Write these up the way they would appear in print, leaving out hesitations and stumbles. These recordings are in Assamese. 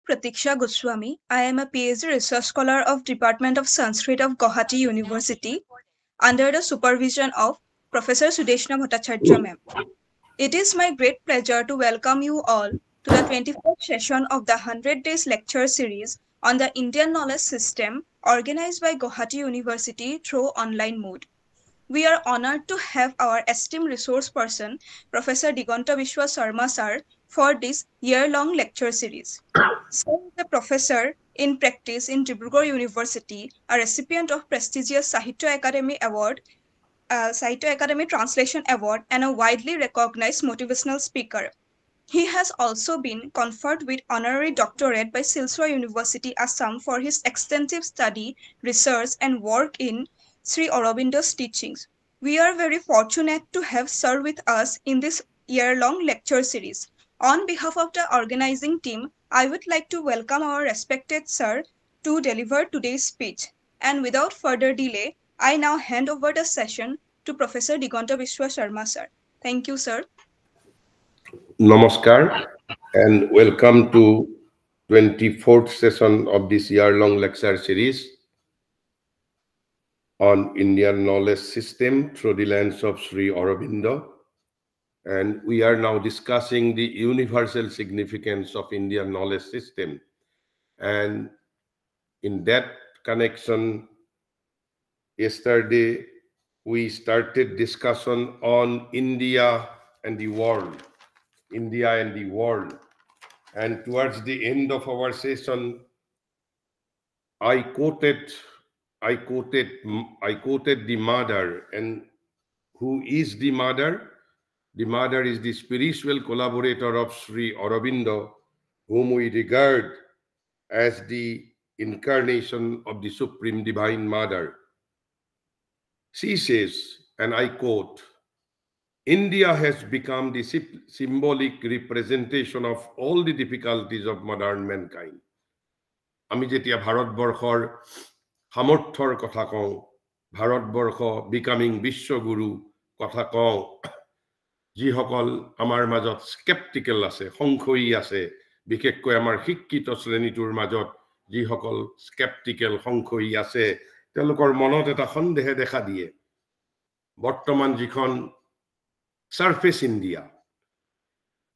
Pratiksha Goswami. I am a PhD research scholar of Department of Sanskrit of Guwahati University under the supervision of Professor Sudeshna Bhattacharya ma'am. It is my great pleasure to welcome you all to the 24th session of the 100 Days Lecture Series on the Indian Knowledge System organized by Guwahati University through online mode. We are honored to have our esteemed resource person, Professor Diganta Vishwa Sharma sir, for this year-long lecture series. Sir is a professor in practice in Dibrugarh University, a recipient of prestigious Sahitya Academy Award, Sahitya Academy Translation Award, and a widely recognized motivational speaker. He has also been conferred with honorary doctorate by Silchar University, Assam for his extensive study, research, and work in Sri Aurobindo's teachings. We are very fortunate to have Sir with us in this year-long lecture series. On behalf of the organizing team, I would like to welcome our respected Sir to deliver today's speech. And without further delay, I now hand over the session to Professor Diganta Vishwa Sharma sir. Thank you, sir. Namaskar and welcome to 24th session of this year-long lecture series on Indian knowledge system through the lens of Sri Aurobindo. And we are now discussing the universal significance of Indian knowledge system. And in that connection, yesterday we started discussion on India and the world. India and the world. And towards the end of our session, I quoted the mother. And who is the mother? The mother is the spiritual collaborator of Sri Aurobindo, whom we regard as the incarnation of the Supreme Divine Mother. She says, and I quote, India has become the symbolic representation of all the difficulties of modern mankind. আমি যেতিয়া ভাৰতবৰ্ষৰ সামৰ্থ্যৰ কথা কওঁ, ভাৰতবৰ্ষ বিকামিং বিশ্বগুৰু কথা কওঁ, যিসকল আমাৰ মাজত স্কেপটিকেল আছে, সংশয়ী আছে, বিশেষকৈ আমাৰ শিক্ষিত শ্ৰেণীটোৰ মাজত যিসকল স্কেপটিকেল সংশয়ী আছে, তেওঁলোকৰ মনত এটা সন্দেহে দেখা দিয়ে। বৰ্তমান যিখন Surface India.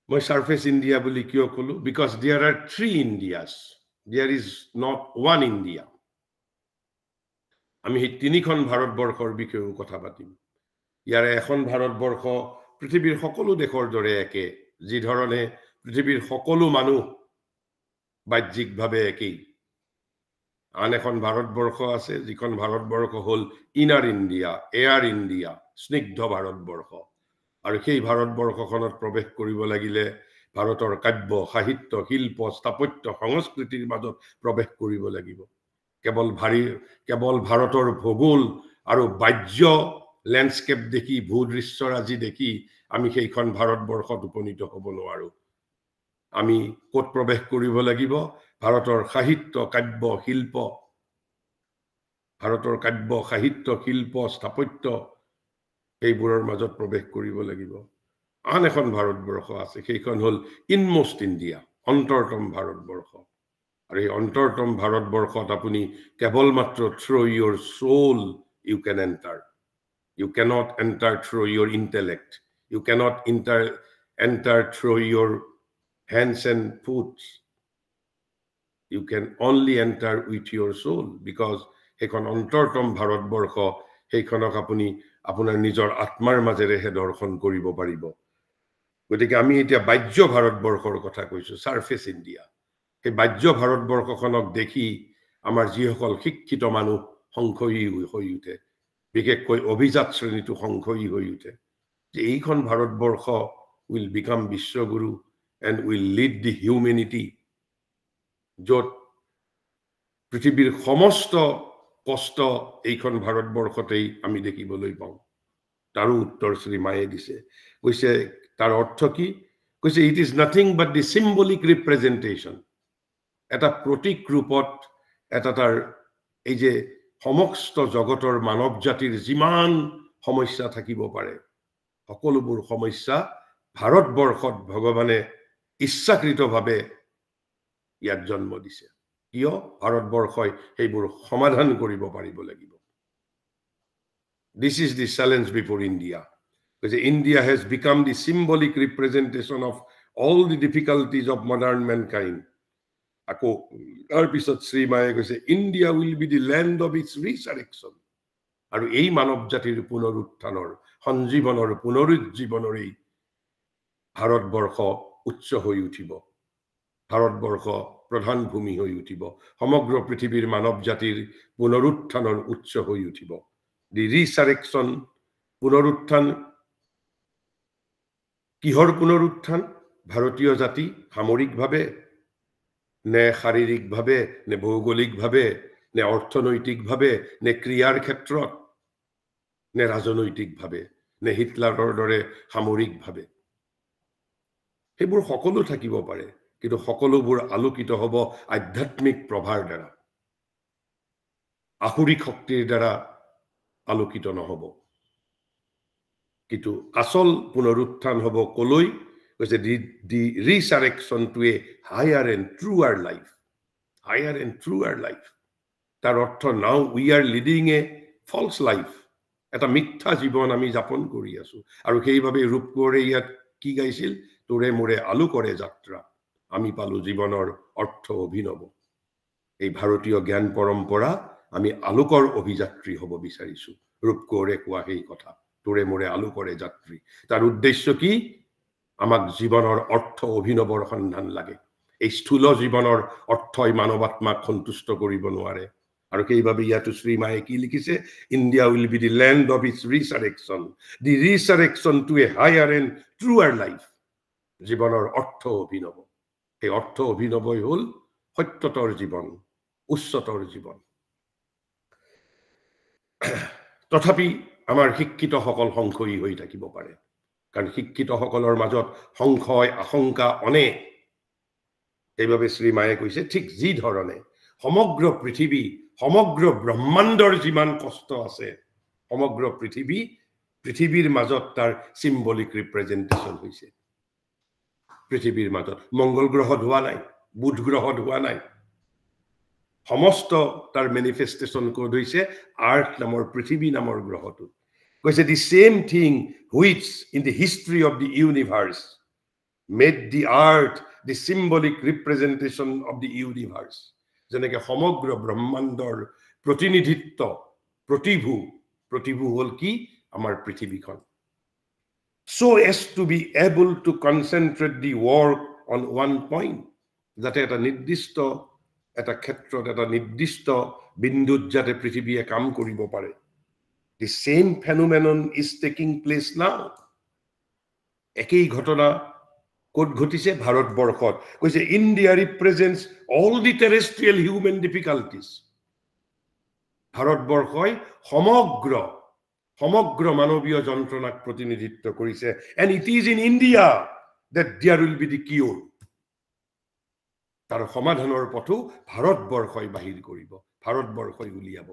My Surface India বুলি কিয় কলো? Because there are three Indias. There is not one India. আমি তিনিখন ভাৰতবৰ্ষৰ বিষয়ে কথা পাতিম। ইয়াৰে এখন ভাৰতবৰ্ষ পৃথিৱীৰ সকলো দেশৰ দৰে একে, যি ধৰণে পৃথিৱীৰ সকলো মানুহ বাহ্যিকভাৱে একেই। আন এখন ভাৰতবৰ্ষ আছে, যিখন ভাৰতবৰ্ষ হ'ল ইনাৰ ইণ্ডিয়া, এয়াৰ ইণ্ডিয়া, স্নিগ্ধ ভাৰতবৰ্ষ। আৰু সেই ভাৰতবৰ্ষখনত প্ৰৱেশ কৰিব লাগিলে ভাৰতৰ কাব্য, সাহিত্য, শিল্প, স্থাপত্য, সংস্কৃতিৰ মাজত প্ৰৱেশ কৰিব লাগিব। কেৱল ভাৰতৰ ভূগোল আৰু বাহ্য লেণ্ডস্কেপ দেখি, ভূদৃশ্যৰাজি দেখি আমি সেইখন ভাৰতবৰ্ষত উপনীত হ'ব নোৱাৰো। আমি ক'ত প্ৰৱেশ কৰিব লাগিব? ভাৰতৰ সাহিত্য, কাব্য, শিল্প, ভাৰতৰ কাব্য, সাহিত্য, শিল্প, স্থাপত্য এইবোৰৰ মাজত প্ৰৱেশ কৰিব লাগিব। আন এখন ভাৰতবৰ্ষ আছে, সেইখন হ'ল ইনমোষ্ট ইণ্ডিয়া, অন্তৰতম ভাৰতবৰ্ষ। আৰু এই অন্তৰতম ভাৰতবৰ্ষত আপুনি কেৱল মাত্ৰ through your soul you can enter. You cannot enter through your intellect. You cannot enter through your hands and feet. You can only enter with your soul, because সেইখন অন্তৰতম ভাৰতবৰ্ষ, সেইখনক আপুনি আপোনাৰ নিজৰ আত্মাৰ মাজেৰেহে দৰ্শন কৰিব পাৰিব। গতিকে আমি এতিয়া বাহ্য ভাৰতবৰ্ষৰ কথা কৈছো, সাৰফেচ ইণ্ডিয়া। সেই বাহ্য ভাৰতবৰ্ষখনক দেখি আমাৰ যিসকল শিক্ষিত মানুহ সংশয়ী হৈ উঠে, বিশেষকৈ অভিজাত শ্ৰেণীটো সংশয়ী হৈ উঠে, যে এইখন Bharatvarsha will become Vishwaguru and will lead the humanity, য'ত পৃথিৱীৰ সমস্ত কষ্ট এইখন ভাৰতবৰ্ষতেই আমি দেখিবলৈ পাওঁ। তাৰো উত্তৰ শ্ৰী মায়ে দিছে, কৈছে তাৰ অৰ্থ কি? কৈছে it is nothing but the symbolic representation. এটা প্ৰতীক ৰূপত এটা তাৰ এই যে সমস্ত জগতৰ মানৱ জাতিৰ যিমান সমস্যা থাকিব পাৰে, সকলোবোৰ সমস্যা ভাৰতবৰ্ষত ভগৱানে ইচ্ছাকৃতভাৱে ইয়াত জন্ম দিছে কিয় ভাৰতবৰ্ষই সেইবোৰ সমাধান কৰিব পাৰিব লাগিব This is the challenge before India because India has become the symbolic representation of all the difficulties of modern mankind আকৌ তাৰ পিছত শ্ৰীমায়ে কৈছে India will be the land of its resurrection আৰু এই মানৱ জাতিৰ পুনৰুত্থানৰ সঞ্জীৱনৰ পুনৰুজ্জীৱনৰ এই ভাৰতবৰ্ষ উচ্চ হৈ উঠিব ভাৰতবৰ্ষ প্ৰধান ভূমি হৈ উঠিব সমগ্ৰ পৃথিৱীৰ মানৱ জাতিৰ পুনৰুত্থানৰ উচ্চ হৈ উঠিব দি ৰিসাৰেকচন পুনৰুত্থান কিহৰ পুনৰুত্থান ভাৰতীয় জাতি সামৰিকভাৱে নে শাৰীৰিকভাৱে নে ভৌগোলিকভাৱে নে অৰ্থনৈতিকভাৱে নে ক্ৰিয়াৰ ক্ষেত্ৰত নে ৰাজনৈতিকভাৱে নে হিটলাৰৰ দৰে সামৰিকভাৱে সেইবোৰ সকলো থাকিব পাৰে কিন্তু সকলোবোৰ আলোকিত হ'ব আধ্যাত্মিক প্ৰভাৰ দ্বাৰা আহুৰিক শক্তিৰ দ্বাৰা আলোকিত নহব কিন্তু আসল পুনৰুত্থান হ'ব কলৈ কৈছে the resurrection to a higher and truer life তাৰ অৰ্থ now we are leading a false life এটা মিথ্যা জীৱন আমি যাপন কৰি আছো আৰু সেইভাবে ৰূপকোঁৱৰে ইয়াত কি গাইছিল তোৰে মোৰে আলোকৰে যাত্ৰা আমি পালো জীৱনৰ অৰ্থ অভিনৱ এই ভাৰতীয় জ্ঞান পৰম্পৰা আমি আলোকৰ অভিযাত্ৰী হ'ব বিচাৰিছো ৰূপকোঁৱৰে কোৱা সেই কথা তোৰে মোৰে আলোকৰে যাত্ৰী তাৰ উদ্দেশ্য কি আমাক জীৱনৰ অৰ্থ অভিনৱৰ সন্ধান লাগে এই স্থূল জীৱনৰ অৰ্থই মানৱাত্মাক সন্তুষ্ট কৰিব নোৱাৰে আৰু সেইভাবে ইয়াতো শ্ৰীমায়ে কি লিখিছে India will be the land of its resurrection to a higher and truer life জীৱনৰ অৰ্থ অভিনৱ সেই অৰ্থ অভিনৱই হ'ল সত্যতৰ জীৱন উচ্চতৰ জীৱন তথাপি আমাৰ শিক্ষিতসকল সংশয়ী হৈ থাকিব পাৰে কাৰণ শিক্ষিতসকলৰ মাজত সংশয় আশংকা অনেক এইভাবে শ্ৰীমায়ে কৈছে ঠিক যি ধৰণে সমগ্ৰ পৃথিৱী সমগ্ৰ ব্ৰহ্মাণ্ডৰ যিমান কষ্ট আছে সমগ্ৰ পৃথিৱীৰ মাজত তাৰ সিম্বলিক ৰিপ্ৰেজেন্টেশন হৈছে পৃথিৱীৰ মাজত মংগল গ্ৰহত হোৱা নাই বুধ গ্ৰহত হোৱা নাই সমস্ত তাৰ মেনিফেষ্টেশন কোড হৈছে আৰ্থ নামৰ পৃথিৱী নামৰ গ্ৰহটো কৈছে the same thing which in the history of the universe made the earth the symbolic representation of the universe যেনেকৈ সমগ্ৰ ব্ৰহ্মাণ্ডৰ প্ৰতিনিধিত্ব প্ৰতিভু হ'ল কি আমাৰ পৃথিৱীখন so as to be able to concentrate the work on one point যাতে এটা নিৰ্দিষ্ট এটা ক্ষেত্ৰত এটা নিৰ্দিষ্ট বিন্দুত যাতে পৃথিৱীয়ে কাম কৰিব পাৰে the same phenomenon is taking place now একই ঘটনা ক'ত ঘটিছে ভাৰতবৰ্ষত কৈছে India ৰিপ্ৰেজেন্টস all the terrestrial human difficulties ভাৰতবৰ্ষই সমগ্ৰ মানৱীয় যন্ত্ৰণাক প্ৰতিনিধিত্ব কৰিছে and it is in India that there will be the cure তাৰ সমাধানৰ পথো ভাৰতবৰ্ষই বাহিৰ কৰিব ভাৰতবৰ্ষই উলিয়াব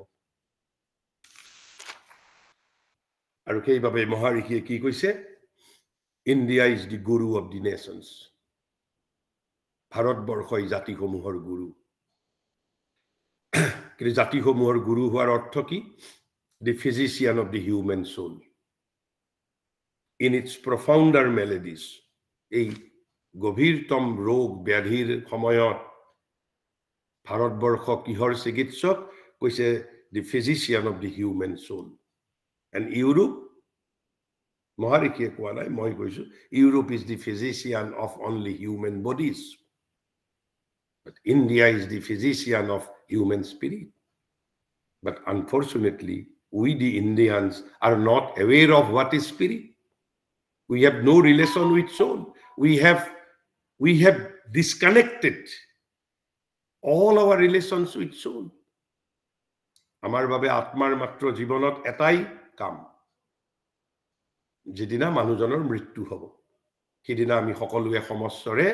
আৰু সেইভাবে মহাৰিষিয়ে কি কৈছে India is the guru of the nations ভাৰতবৰ্ষই জাতিসমূহৰ গুৰু কিন্তু জাতিসমূহৰ গুৰু হোৱাৰ অৰ্থ কি the physician of the human soul in its profounder maladies এই গভীৰতম ৰোগ ব্যাধিৰ সময়ত ভাৰতবৰ্ষ কিহৰ চিকিৎসক কৈছে the physician of the human soul and Europe মহাৰিষিয়ে কোৱা নাই মই কৈছো Europe is the physician of only human bodies but India is the physician of human spirit but unfortunately we the Indians are not aware of what is spirit we have no relation with soul we have disconnected all our relations with soul আমাৰ বাবে আত্মাৰ মাত্ৰ জীৱনত এটাই কাম যেদিনা মানুহজনৰ মৃত্যু হ'ব সেদিনা আমি সকলোৱে সমস্বৰে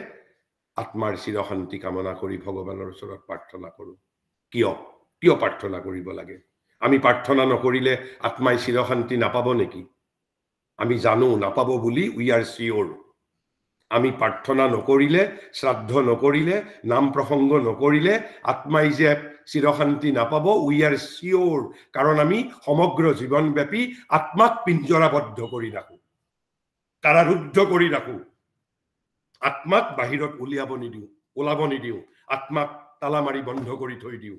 আত্মাৰ চিৰশান্তি কামনা কৰি ভগৱানৰ ওচৰত প্ৰাৰ্থনা কৰো কিয় প্ৰাৰ্থনা কৰিব লাগে আমি প্ৰাৰ্থনা নকৰিলে আত্মাই চিৰশান্তি নাপাব নেকি আমি জানো নাপাব বুলি উই আৰ শিওৰ আমি প্ৰাৰ্থনা নকৰিলে, শ্ৰাদ্ধ নকৰিলে, নাম প্ৰসংগ নকৰিলে আত্মাই যে চিৰশান্তি নাপাব, উই আৰ চিয়ৰ, কাৰণ আমি সমগ্ৰ জীৱনব্যাপী আত্মাক পিঞ্জৰাবদ্ধ কৰি ৰাখো, কাৰাৰুদ্ধ কৰি ৰাখো, আত্মাক বাহিৰত ওলাব নিদিওঁ, আত্মাক তালা মাৰি বন্ধ কৰি থৈ দিওঁ,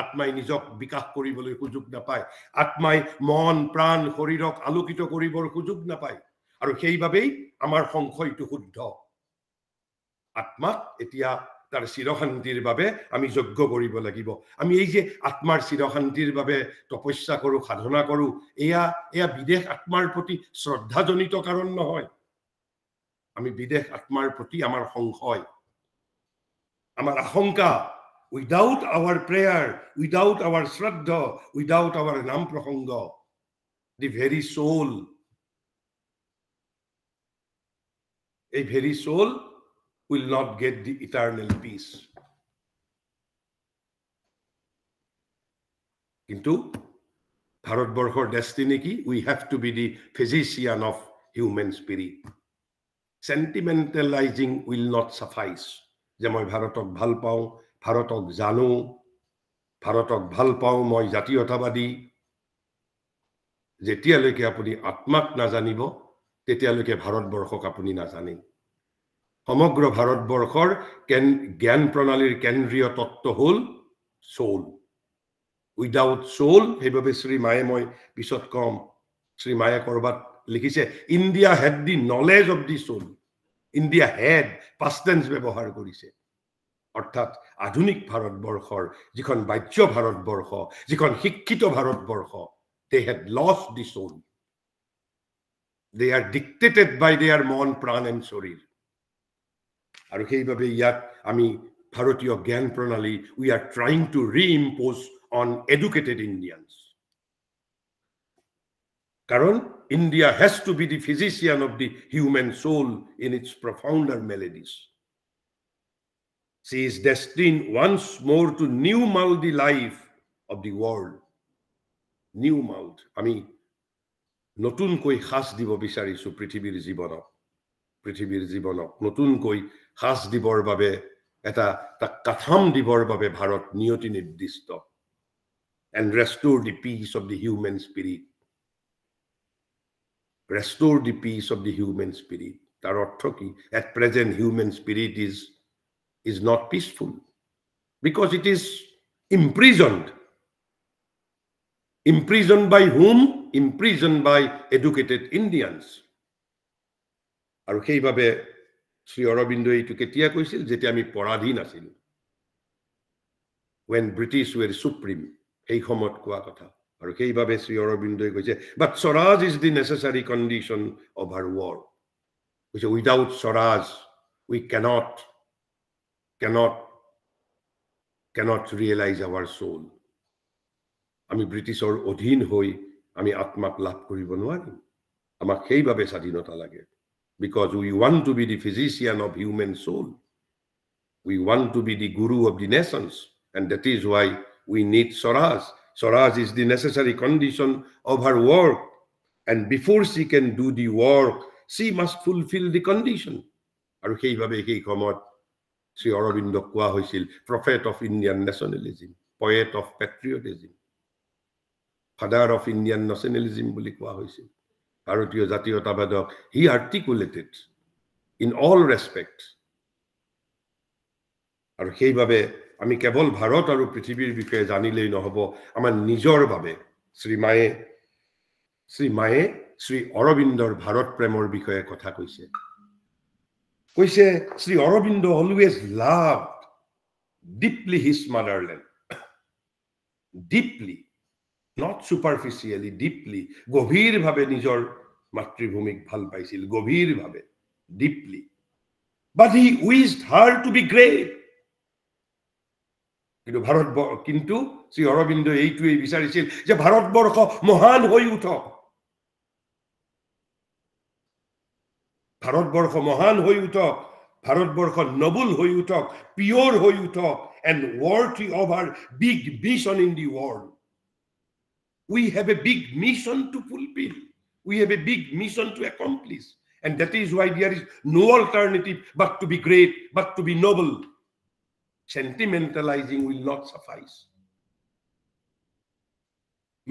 আত্মাই নিজক বিকাশ কৰিবলৈ সুযোগ নাপায়, আত্মাই মন প্ৰাণ শৰীৰক আলোকিত কৰিবৰ সুযোগ নাপায়, আৰু সেইবাবেই আমাৰ সংশয়টো শুদ্ধ। আত্মাক এতিয়া তাৰ চিৰশান্তিৰ বাবে আমি যজ্ঞ কৰিব লাগিব। আমি এই যে আত্মাৰ চিৰশান্তিৰ বাবে তপস্যা কৰো, সাধনা কৰো, এয়া বিদেশ আত্মাৰ প্ৰতি শ্ৰদ্ধাজনিত কাৰণ নহয়। আমি বিদেশ আত্মাৰ প্ৰতি আমাৰ সংশয়, আমাৰ আশংকা, without our prayer, without our shraddha, without our naam prasanga, the very soul, a very soul will not get the eternal peace. Kintu Bharatborkhor destiny ki, we have to be the physician of human spirit. Sentimentalizing will not suffice. Je moi Bharatok bhal pao, Bharatok jano, Bharatok bhal pao, moi jatiyothabadi, jetialoke apuni atmak najanibo, তেতিয়ালৈকে ভাৰতবৰ্ষক আপুনি নাজানে। সমগ্ৰ ভাৰতবৰ্ষৰ জ্ঞান প্ৰণালীৰ কেন্দ্ৰীয় তত্ত্ব হ'ল সোল। উইদাউট সোল, সেইভাবে শ্ৰী মায়ে, মই পিছত কম, শ্ৰী মায়ে কৰবাত লিখিছে, India had the knowledge of the soul. India had past tense ব্যৱহাৰ কৰিছে, অৰ্থাৎ আধুনিক ভাৰতবৰ্ষৰ যিখন বাহ্য ভাৰতবৰ্ষ, যিখন শিক্ষিত Bharatvarsha, they had lost the soul. They are dictated by their মন প্ৰাণ and শৰীৰ। আৰু সেইভাবে ইয়াত আমি ভাৰতীয় জ্ঞান প্ৰণালী, we are trying to reimpose on educated Indians. কারণ India has to be the physician of the human soul in its profounder melodies. She is destined once more to new mold the life of the world. New mold. আমি নতুনকৈ সাজ দিব বিচাৰিছো পৃথিৱীৰ জীৱনক নতুনকৈ সাজ দিবৰ বাবে, এটা কাঠাম দিবৰ বাবে ভাৰত নিয়তি নিৰ্দিষ্ট। And restore the peace of the human spirit. Restore the peace of the human spirit. Tar ortho ki, at present human spirit is not peaceful because it is imprisoned. Imprisoned by whom? Imprisoned by educated Indians. আৰু সেইভাবে শ্ৰী অৰবিন্দ এইটো কেতিয়া কৈছিল? যেতিয়া আমি পৰাধীন আছিলো, when British were supreme, এই সময়ত কোৱা কথা। আৰু সেইভাবে শ্ৰী অৰবিন্দই কৈছে, but Swaraj is the necessary condition of our war. কৈছে, without Swaraj we cannot realize our soul. আমি ব্ৰিটিছৰ অধীন হৈ আমি আত্মাক লাভ কৰিব নোৱাৰিম। আমাক সেইভাবে স্বাধীনতা লাগে, because we want to be the physician of human soul. We want to be the guru of the nations, and that is why we need Swaraj. Swaraj is the necessary condition of her work, and before she can do the work, she must fulfill the condition. আৰু সেইভাবে সেই সময়ত শ্ৰী অৰবিন্দক কোৱা হৈছিল prophet of Indian nationalism, poet of patriotism, father of Indian nationalism বুলি কোৱা হৈছিল। ভাৰতীয় জাতীয়তাবাদক he articulated in all respects. আৰু সেইভাবে আমি কেৱল ভাৰত আৰু পৃথিৱীৰ বিষয়ে জানিলেই নহব, আমাৰ নিজৰ বাবে শ্ৰী মায়ে শ্ৰী অৰবিন্দৰ ভাৰত প্ৰেমৰ বিষয়ে কথা কৈছে। Shri Arvind always loved deeply his motherland. Deeply, not superficially, deeply, গভীৰভাৱে নিজৰ মাতৃভূমিক ভাল পাইছিল, গভীৰভাৱে, deeply. But he wished her to be great. কিন্তু শ্ৰী অৰবিন্দ এইটোৱেই বিচাৰিছিল যে ভাৰতবৰ্ষ মহান হৈ উঠক, ভাৰতবৰ্ষ মহান হৈ উঠক, ভাৰতবৰ্ষ নবল হৈ উঠক, পিয়ৰ হৈ উঠক, and worthy of our big mission in the world. We have a big mission to fulfill. We have a big mission to accomplish. And that is why there is no alternative but to be great, but to be noble. Sentimentalizing will not suffice.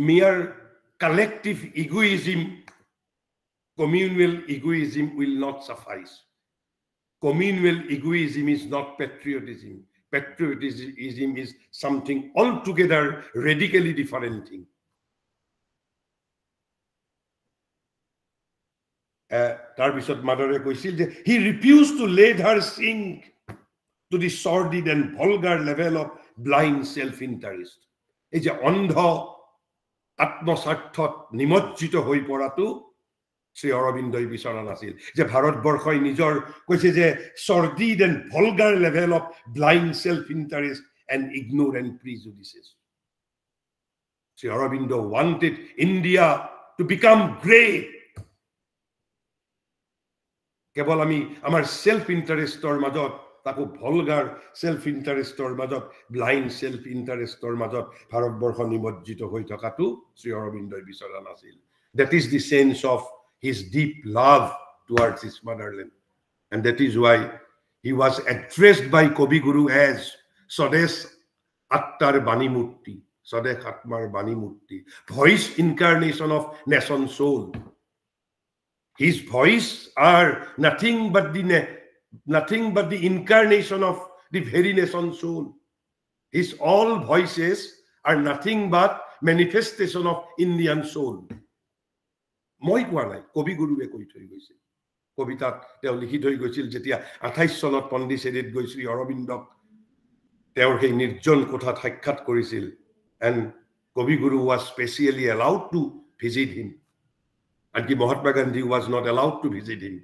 Mere collective egoism, communal egoism will not suffice. Communal egoism is not patriotism. Patriotism is something altogether radically different thing. Tarpisot Madare কৈছিল যে he refused to let her sink to the sordid and vulgar level of blind self-interest. এই যে অন্ধ আত্মস্বার্থত নিমজ্জিত হৈ পৰাটো শ্ৰী অৰবিন্দই বিচৰা নাছিল যে ভাৰতবৰ্ষই নিজৰ কৈছে যে sordid and vulgar level of blind self-interest and ignorant prejudices. Sri Aurobindo wanted India to become great. কেৱল আমি আমাৰ সেলফ ইন্টাৰেষ্টৰ মাজত তাকো ভলগাৰ সেলফ ইন্টাৰেষ্টৰ মাজত ব্লাইণ্ড সেলফ ইন্টাৰেষ্টৰ মাজত ভাৰতবৰ্ষ নিমজ্জিত হৈ থকাটো শ্ৰী অৰবিন্দই বিচৰা নাছিল. That is the sense of his deep love towards his motherland. And that is why he was addressed by Kavi Guru as Swadesh Attar Bani Murti, Swadesh Atmar Bani Murti, voice incarnation of nation soul. His voice are nothing but the incarnation of the very nation soul. His all voices are nothing but manifestation of Indian soul. মই কোৱা নাই, কবি গুৰুৱে কৈ থৈ গৈছিল. কবিতাত তেওঁ লিখি থৈ গৈছিল যেতিয়া 28 চনত পণ্ডিচেৰীত গৈ শ্ৰী অৰবিন্দক তেওঁৰ সেই নিৰ্জন কোঠাত সাক্ষাৎ কৰিছিল. And Kavi Guru was specially allowed to visit him. And Mahatma Gandhi was not allowed to visit him.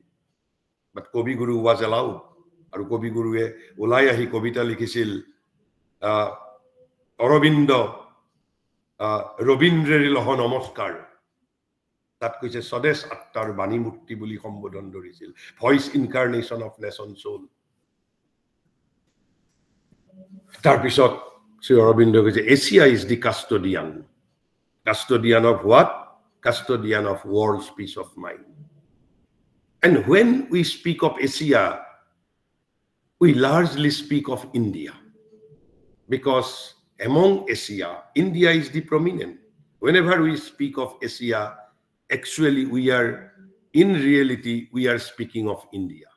But Kavi Guru was allowed. And Kavi Guru ulai ahi kobita likhisil Aurobindo Robindrer loho namaskar. That koise Swadesh Attar Bani Murti buli সম্বোধন ধৰিছিল. Voice incarnation of nation soul. তাৰপিছত শ্ৰী অৰবিন্দ কৈছে Asia is the custodian. Custodian of what? Custodian of world's peace of mind. And when we speak of Asia, we largely speak of India. Because among Asia, India is the prominent. Whenever we speak of Asia, actually in reality, we are speaking of India.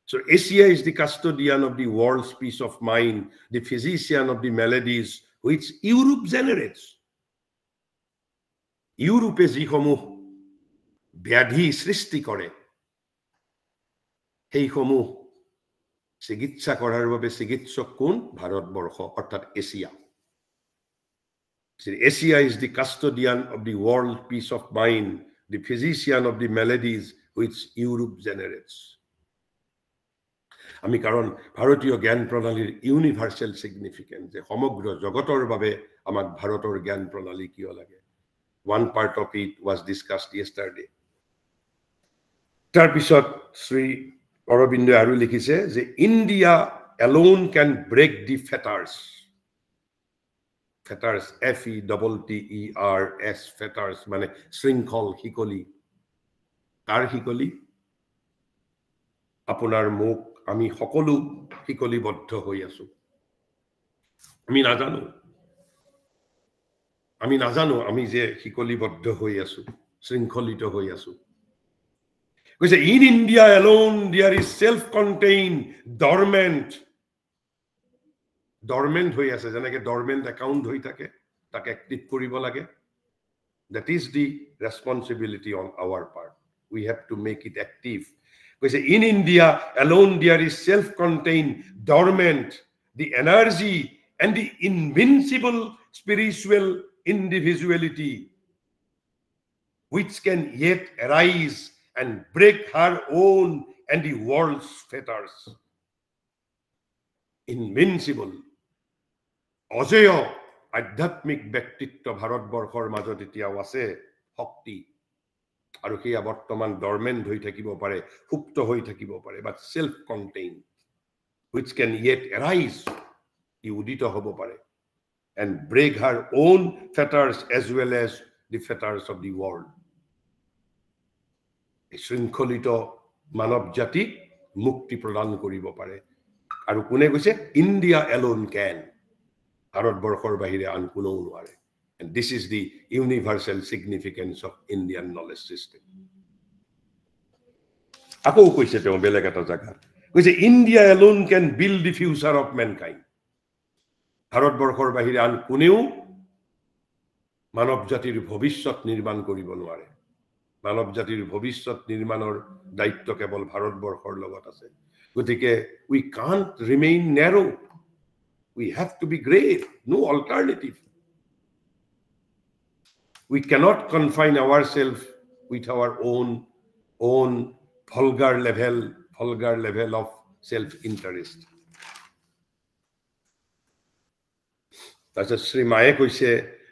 So Asia is the custodian of the world's peace of mind, the physician of the maladies which Europe generates. ইউৰোপে যিসমূহ ব্যাধি সৃষ্টি কৰে সেইসমূহ চিকিৎসা কৰাৰ বাবে চিকিৎসক কোন? ভাৰতবৰ্ষ অৰ্থাৎ Asia. Asia is the custodian of the world peace of mind, the physician of the maladies which Europe generates. আমি কাৰণ ভাৰতীয় জ্ঞান প্ৰণালীৰ ইউনিভাৰ্সেল সিগনিফিকেন্স যে সমগ্ৰ জগতৰ বাবে আমাক ভাৰতৰ জ্ঞান প্ৰণালী কিয় লাগে. One part of it was discussed yesterday. Tarpisot Sri Aurobindo aru likhise je India alone can break the fetters. Fetters, F-E-T-T-E-R-S, fetters, mane shrinkhol, hikoli. Kar hikoli? Apunar muk, ami hokolu hikoli boddho hoi asu. Ami najano. আমি নাজানো আমি যে হিকলিবদ্ধ হৈ আছো, শৃংখলিত হৈ আছো. কৈছে in India alone there is self-contained dormant হৈ আছে, যেনেকে dormant account হৈ থাকে তাকে এক্টিভ কৰিব লাগে. That is the responsibility on our part. We have to make it active. কৈছে in India alone there is self-contained dormant the energy and the invincible spiritual individuality which can yet arise and break her own and the world's fetters. Invincible, অজেয় আধ্যাত্মিক ব্যক্তিত্ব ভাৰতবৰ্ষৰ মাজত এতিয়াও আছে, শক্তি, আৰু সেয়া বৰ্তমান ডৰমেণ্ট হৈ থাকিব পাৰে, সুপ্ত হৈ থাকিব পাৰে, but self contained, which can yet arise, ই উদিত হ'ব পাৰে, and break her own fetters as well as the fetters of the world. শৃংখলিত মানৱ জাতিক মুক্তি প্ৰদান কৰিব পাৰে আৰু কোনে কৈছে ইণ্ডিয়া এলোন ক্যান ভাৰতবৰ্ষৰ বাহিৰে আন কোনেও নোৱাৰে and this is the universal significance of Indian knowledge system আকৌ কৈছে তেওঁ বেলেগ এটা জায়গা কৈছে India alone can build the future of mankind ভাৰতবৰ্ষৰ বাহিৰে আন কোনেও মানৱ জাতিৰ ভৱিষ্যত নিৰ্মাণ কৰিব নোৱাৰে মানৱ জাতিৰ ভৱিষ্যত নিৰ্মাণৰ দায়িত্ব কেৱল ভাৰতবৰ্ষৰ লগত আছে গতিকে we can't remain narrow we have to be great no alternative we cannot confine ourselves with our own vulgar level of self interest Sri Maya কৈছে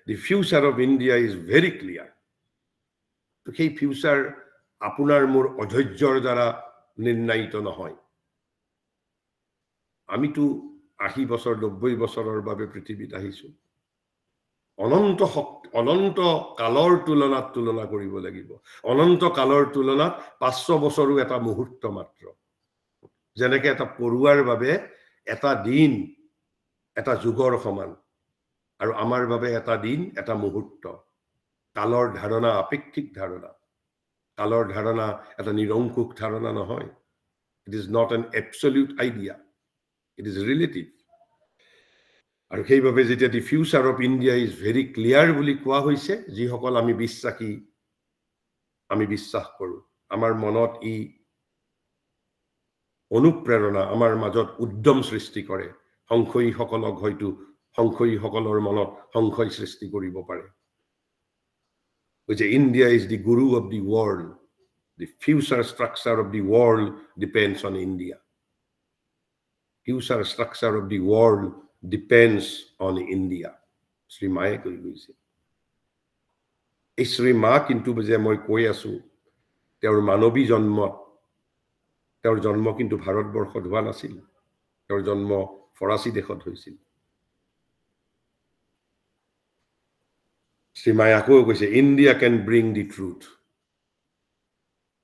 the future of India is very clear তো সেই ফিউচাৰ আপোনাৰ মোৰ অধৈৰ্যৰ দ্বাৰা নিৰ্ণয়িত নহয় আমিতো 80 বছৰ 90 বছৰৰ বাবে পৃথিৱীত আহিছো অনন্ত কালৰ তুলনা কৰিব লাগিব অনন্ত কালৰ তুলনাত 500 বছৰো এটা মুহূৰ্ত মাত্ৰ যেনেকৈ এটা পৰুৱাৰ বাবে এটা দিন এটা যুগৰ সমান আৰু আমাৰ বাবে এটা দিন এটা মুহূৰ্ত কালৰ ধাৰণা আপেক্ষিক ধাৰণা কালৰ ধাৰণা এটা নিৰংকুশ ধাৰণা নহয় it is not an absolute idea it is relative আৰু সেইভাবে যেতিয়া the future of India is very clear বুলি কোৱা হৈছে যিসকল আমি বিশ্বাসী আমি বিশ্বাস কৰো আমাৰ মনত ই অনুপ্ৰেৰণা আমাৰ মাজত উদ্যম সৃষ্টি কৰে সংশয়ীসকলক হয়তো সংশয়ীসকলৰ মনত সংশয় সৃষ্টি কৰিব পাৰে which India is the guru of the world the future structure of the world depends on India future structure of the world depends on India Sri Maya koi goise Sri Ma kintu je moi koi asu teor manobi janmo kintu bharatborshot howa nasil teor janmo Farachi dekhot hoisil Sri Maya ko goise India can bring the truth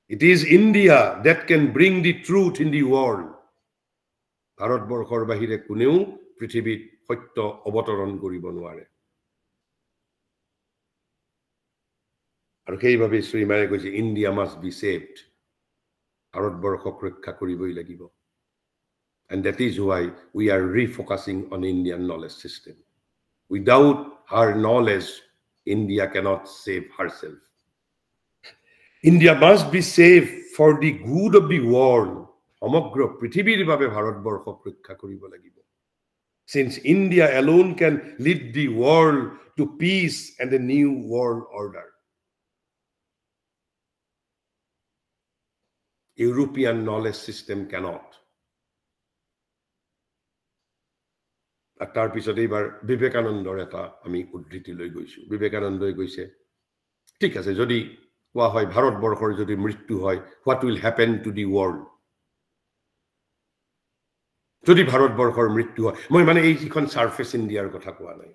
it is India that can bring the truth in the world bharatborshor bahire kuneu পৃথিৱীত সত্য অৱতৰণ কৰিব নোৱাৰে আৰু সেইভাবে শ্ৰী মায়ে কৈছে ইণ্ডিয়া মাষ্ট বি সেভড ভাৰতবৰ্ষক ৰক্ষা কৰিবই লাগিব and that is why we are refocusing on Indian knowledge system without her knowledge India cannot save herself India must be saved for the good of the world সমগ্ৰ পৃথিৱীৰ বাবে ভাৰতবৰ্ষক ৰক্ষা কৰিব লাগিব Since India alone can lead the world to peace and a new world order. European knowledge system cannot. তাৰ পিছত এইবাৰ বিবেকানন্দৰ এটা আমি উদ্ধৃতি লৈ গৈছো বিবেকানন্দই কৈছে ঠিক আছে যদি কোৱা হয় ভাৰতবৰ্ষৰ যদি মৃত্যু হয় what will happen to the world যদি ভাৰতবৰ্ষৰ মৃত্যু হয় মই মানে এই যিখন সাৰফেস ইণ্ডিয়াৰ কথা কোৱা নাই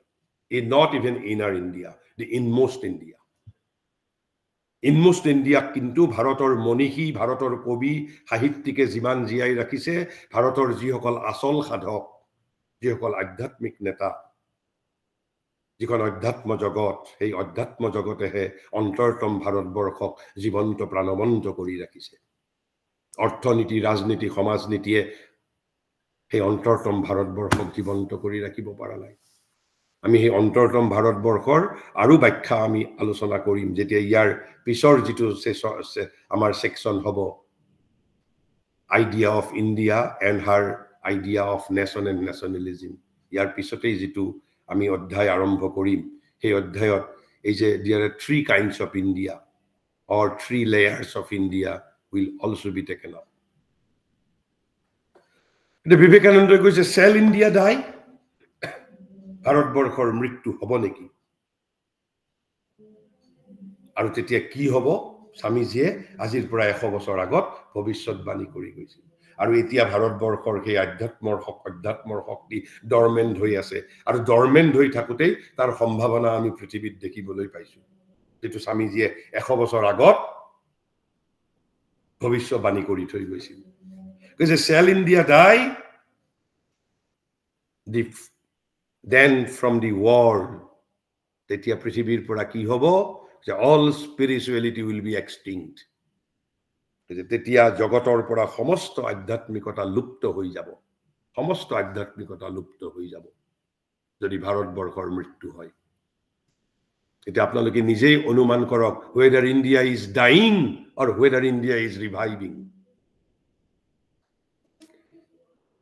it not even inner India the inmost India কিন্তু ভাৰতৰ মনীষী ভাৰতৰ কবি সাহিত্যিকে যিমান জিয়াই ৰাখিছে ভাৰতৰ যিসকল আসল সাধক যিসকল আধ্যাত্মিক নেতা যিখন অধ্যাত্ম জগত এই অধ্যাত্ম জগতেহে অন্তৰতম ভাৰতবৰ্ষক জীৱন্ত প্ৰাণবন্ত কৰি ৰাখিছে অৰ্থনীতি ৰাজনীতি সমাজনীতিয়ে এই অন্তৰতম ভাৰতবৰ্ষক জীৱন্ত কৰি ৰাখিব পৰা নাই আমি এই অন্তৰতম ভাৰতবৰ্ষৰ আৰু ব্যাখ্যা আমি আলোচনা কৰিম যেতিয়া ইয়াৰ পিছৰ যিটো আমাৰ সেকশন হ'ব idea of India and her idea of nation and nationalism ইয়াৰ পিছতেই যিটো আমি অধ্যায় আৰম্ভ কৰিম সেই অধ্যায়ত এই যে there are 3 kinds of India or 3 layers of India will also be taken up The Vivekananda কৈছে shall India die ভাৰতবৰ্ষৰ মৃত্যু হ'ব নেকি আৰু তেতিয়া কি হ'ব স্বামীজীয়ে আজিৰ পৰা 100 বছৰ আগত ভৱিষ্যতবাণী কৰি গৈছিল আৰু এতিয়া ভাৰতবৰ্ষৰ সেই অধ্যাত্মৰ শক্তি ডৰমেন্ট হৈ আছে আৰু ডৰমেন্ট হৈ থাকোতেই তাৰ সম্ভাৱনা আমি পৃথিৱীত দেখিবলৈ পাইছো যেটো স্বামীজীয়ে 100 বছৰ আগত ভৱিষ্যবাণী কৰি থৈ গৈছিল কৈছে shall India die then from the world তেতিয়া পৃথিৱীৰ পৰা কি হ'ব যে all spirituality will be extinct তেতিয়া জগতৰ পৰা সমস্ত আধ্যাত্মিকতা লুপ্ত হৈ যাব সমস্ত আধ্যাত্মিকতা লুপ্ত হৈ যাব যদি ভাৰতবৰ্ষৰ মৃত্যু হয় এতিয়া আপোনালোকে নিজেই অনুমান কৰক whether India is dying or whether India is reviving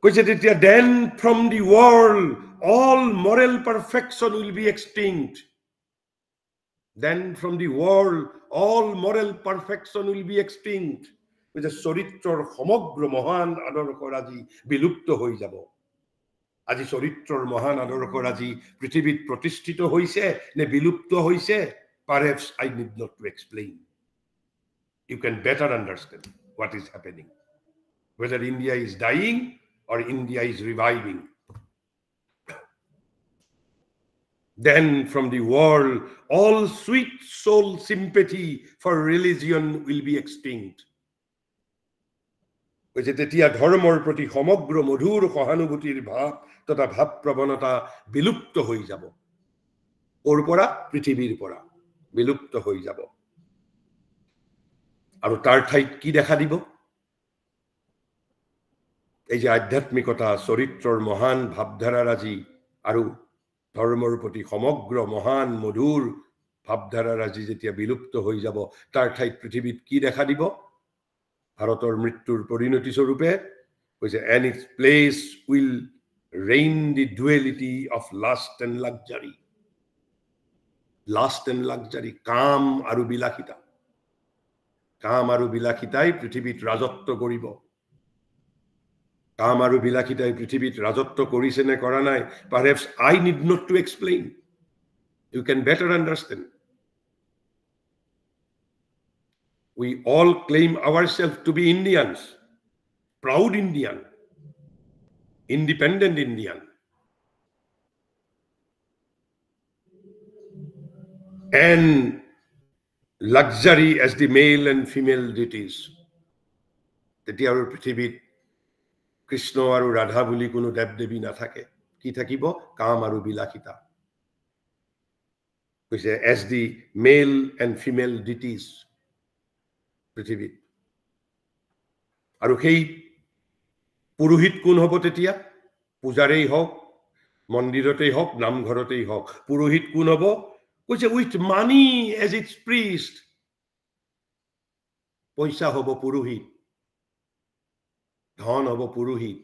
কৈছে তেতিয়া then from the world all moral perfection will be extinct then from the world all moral perfection will be extinct কৈছে চৰিত্ৰৰ সমগ্ৰ মহান আদৰ্শৰাজি বিলুপ্ত হৈ যাব আজি চৰিত্ৰৰ মহান আদৰ্শৰাজি পৃথিৱীত প্ৰতিষ্ঠিত হৈছে নে বিলুপ্ত হৈছে perhaps I need not to explain you can better understand what is happening whether India is dying or India is reviving then from the world all sweet soul sympathy for religion will be extinct কৈছে তেতিয়া ধৰ্মৰ প্ৰতি সমগ্ৰ মধুৰ সহানুভূতিৰ ভাৱ তথা ভাৱ প্ৰৱণতা বিলুপ্ত হৈ যাব ওৰ পৰা পৃথিৱীৰ পৰা বিলুপ্ত হৈ যাব আৰু তাৰ ঠাইত কি দেখা দিব এই যে আধ্যাত্মিকতা চৰিত্ৰৰ মহান ভাৱধাৰাৰাজি আৰু ধৰ্মৰ প্ৰতি সমগ্ৰ মহান মধুৰ ভাৱধাৰাৰাজি যেতিয়া বিলুপ্ত হৈ যাব তাৰ ঠাইত পৃথিৱীত কি দেখা দিব ভাৰতৰ মৃত্যুৰ পৰিণতি স্বৰূপে কৈছে and its place will reign the duality of lust and luxury কাম আৰু বিলাসিতাই পৃথিৱীত ৰাজত্ব কৰিব কাম আৰু বিলাসিতাই পৃথিৱীত ৰাজত্ব কৰিছে নে কৰা নাই perhaps I need not to explain you can better understand we all claim ourselves to be Indians proud Indian independent Indian and luxury as the male and female deities তেতিয়া আৰু পৃথিৱীত কৃষ্ণ আৰু ৰাধা বুলি কোনো দেৱ দেৱী নাথাকে কি থাকিব কাম আৰু বিলাসিতা কৈছে as the male and female deities পৃথিৱীত আৰু সেই পুৰোহিত কোন হ'ব তেতিয়া পূজাৰেই হওক মন্দিৰতেই হওক নামঘৰতেই হওক পুৰোহিত কোন হ'ব কৈছে with money as its priest পইচা হ'ব পুৰোহিত ধন হ'ব পুৰোহিত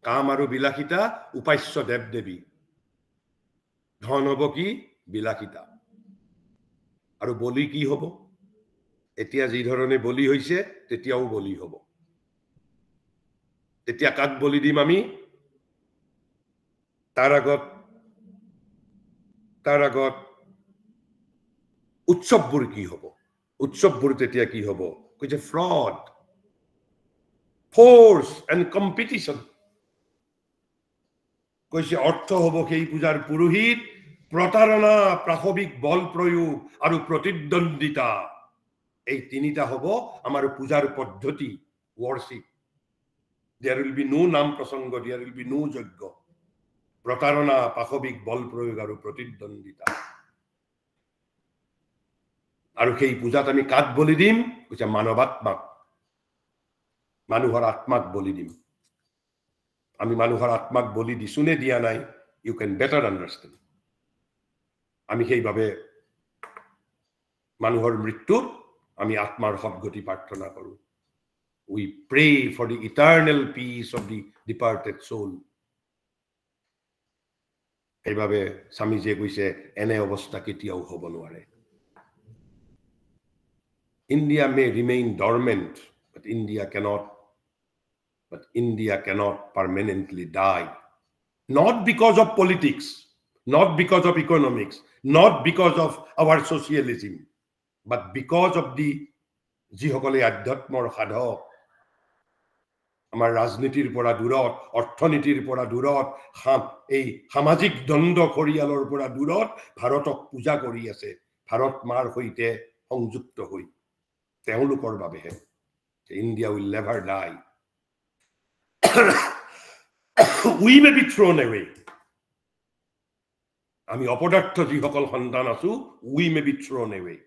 কাম আৰু বিলাসিতা উপাস্য দেৱ দেৱী ধন হ'ব কি বিলাসিতা আৰু বলি কি হ'ব এতিয়া যি ধৰণে বলি হৈছে তেতিয়াও বলি হ'ব তেতিয়া কাক বলি দিম আমি তাৰ আগত উৎসৱবোৰ কি হ'ব উৎসৱবোৰ তেতিয়া কি হ'ব কৈছে fraud force and competition কৈছে অৰ্থ হ'ব সেই পূজাৰ পুৰোহিত প্ৰতাৰণা প্ৰাসৱিক বল প্ৰয়োগ আৰু প্ৰতিদ্বন্দিতা এই তিনিটা হ'ব আমাৰ পূজাৰ পদ্ধতি worship there will be no নাম প্ৰসংগ there will be no যজ্ঞ প্ৰতাৰণা প্ৰাসৱিক বল প্ৰয়োগ আৰু প্ৰতিদ্বন্দিতা আৰু সেই পূজাত আমি কাক বলি দিম কৈছে মানৱাত্মাক মানুহৰ আত্মাক বলি দিম আমি মানুহৰ আত্মাক বলি দিছো নে দিয়া নাই you can better understand আমি সেইভাবে মানুহৰ মৃত্যুত আমি আত্মাৰ সদ্গতি প্ৰাৰ্থনা কৰো we pray for the eternal peace of the departed soul এইভাবে স্বামীজীয়ে কৈছে এনে অৱস্থা কেতিয়াও হ'ব নোৱাৰে India may remain dormant but India cannot permanently die not because of politics not because of economics not because of our socialism but because of the যিসকলে আধ্যাত্মৰ সাধক আমাৰ ৰাজনীতিৰ পৰা দূৰত অৰ্থনীতিৰ পৰা দূৰত এই সামাজিক দ্বন্দ্ব খৰিয়ালৰ পৰা দূৰত ভাৰতক পূজা কৰি আছে ভাৰত মাৰ সৈতে সংযুক্ত হৈ তেওঁলোকৰ বাবেহে India will never die. We may be thrown away. আমি অপদার্থ যিসকল সন্তান আছো, we may be thrown away.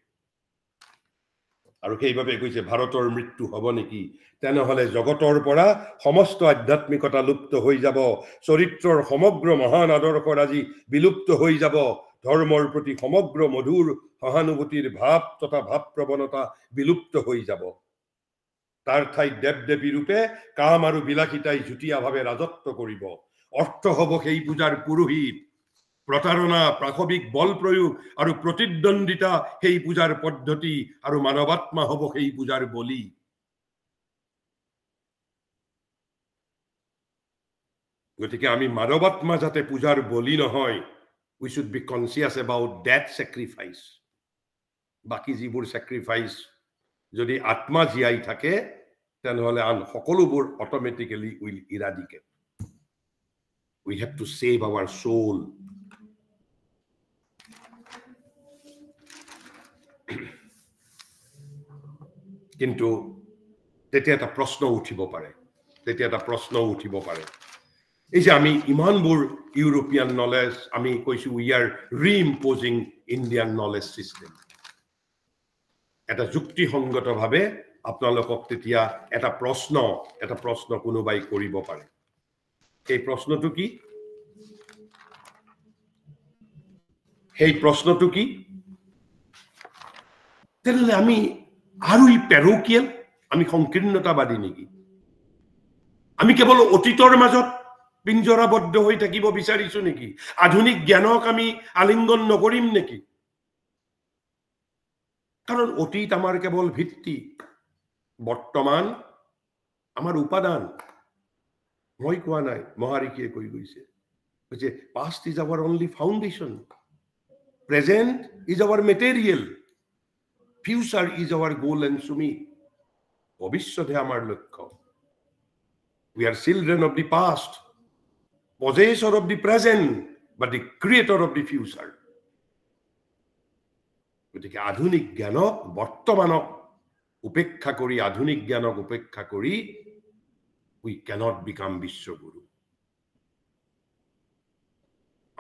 আৰু সেইভাবে কৈছে ভাৰতৰ মৃত্যু হ'ব নেকি? তেনেহলে জগতৰ পৰা সমস্ত আধ্যাত্মিকতা লুপ্ত হৈ যাব, চৰিত্ৰৰ সমগ্ৰ মহান আদৰ্শৰাজি বিলুপ্ত হৈ যাব, ধৰ্মৰ প্ৰতি সমগ্ৰ মধুৰ সহানুভূতিৰ ভাৱ তথা ভাৱ প্ৰৱণতা বিলুপ্ত হৈ যাব। তাৰ ঠাইত দেৱ দেৱী ৰূপে কাম আৰু বিলাসিতাই যুটীয়াভাৱে ৰাজত্ব কৰিব। অৰ্থ হ'ব সেই পূজাৰ পুৰোহিত, প্ৰতাৰণা, প্ৰাসৱিক বল প্ৰয়োগ আৰু প্ৰতিদ্বন্দ্বিতা সেই পূজাৰ পদ্ধতি, আৰু মানৱাত্মা হ'ব সেই পূজাৰ বলি। গতিকে আমি মানৱাত্মা যাতে পূজাৰ বলি নহয়, we should be conscious about that sacrifice. বাকি যিবোৰ sacrifice যদি আত্মা জীয়াই থাকে, তেনেহলে আন সকলোবোৰ automatically will eradicate. We have to save our soul. কিন্তু তেতিয়া এটা প্ৰশ্ন উঠিব পাৰে, এই যে আমি ইমানবোৰ ইউৰোপিয়ান নলেজ আমি কৈছো, we are reimposing Indian knowledge system. এটা যুক্তিসংগতভাৱে আপোনালোকক তেতিয়া এটা প্ৰশ্ন কোনোবাই কৰিব পাৰে। এই প্ৰশ্নটো কি? তেনেহলে আমি আৰু ই প্যাৰোকিয়েল, আমি সংকীৰ্ণতাবাদী নেকি? আমি কেৱল অতীতৰ মাজত পিঞ্জৰাবদ্ধ হৈ থাকিব বিচাৰিছো নেকি? আধুনিক জ্ঞানক আমি আলিংগন নকৰিম নেকি? কাৰণ অতীত আমাৰ কেৱল ভিত্তি, বৰ্তমান আমাৰ উপাদান। মই কোৱা নাই, মহাৰিষিয়ে কৈ গৈছে যে past is our only foundation, present is our material, future is our goal and summit. ভবিষ্যতে আমাৰ লক্ষ্য। We are children of the past, possessor of the present, but the creator of the future. গতিকে আধুনিক জ্ঞানক, বৰ্তমানক উপেক্ষা কৰি we cannot become বিশ্বগুৰু।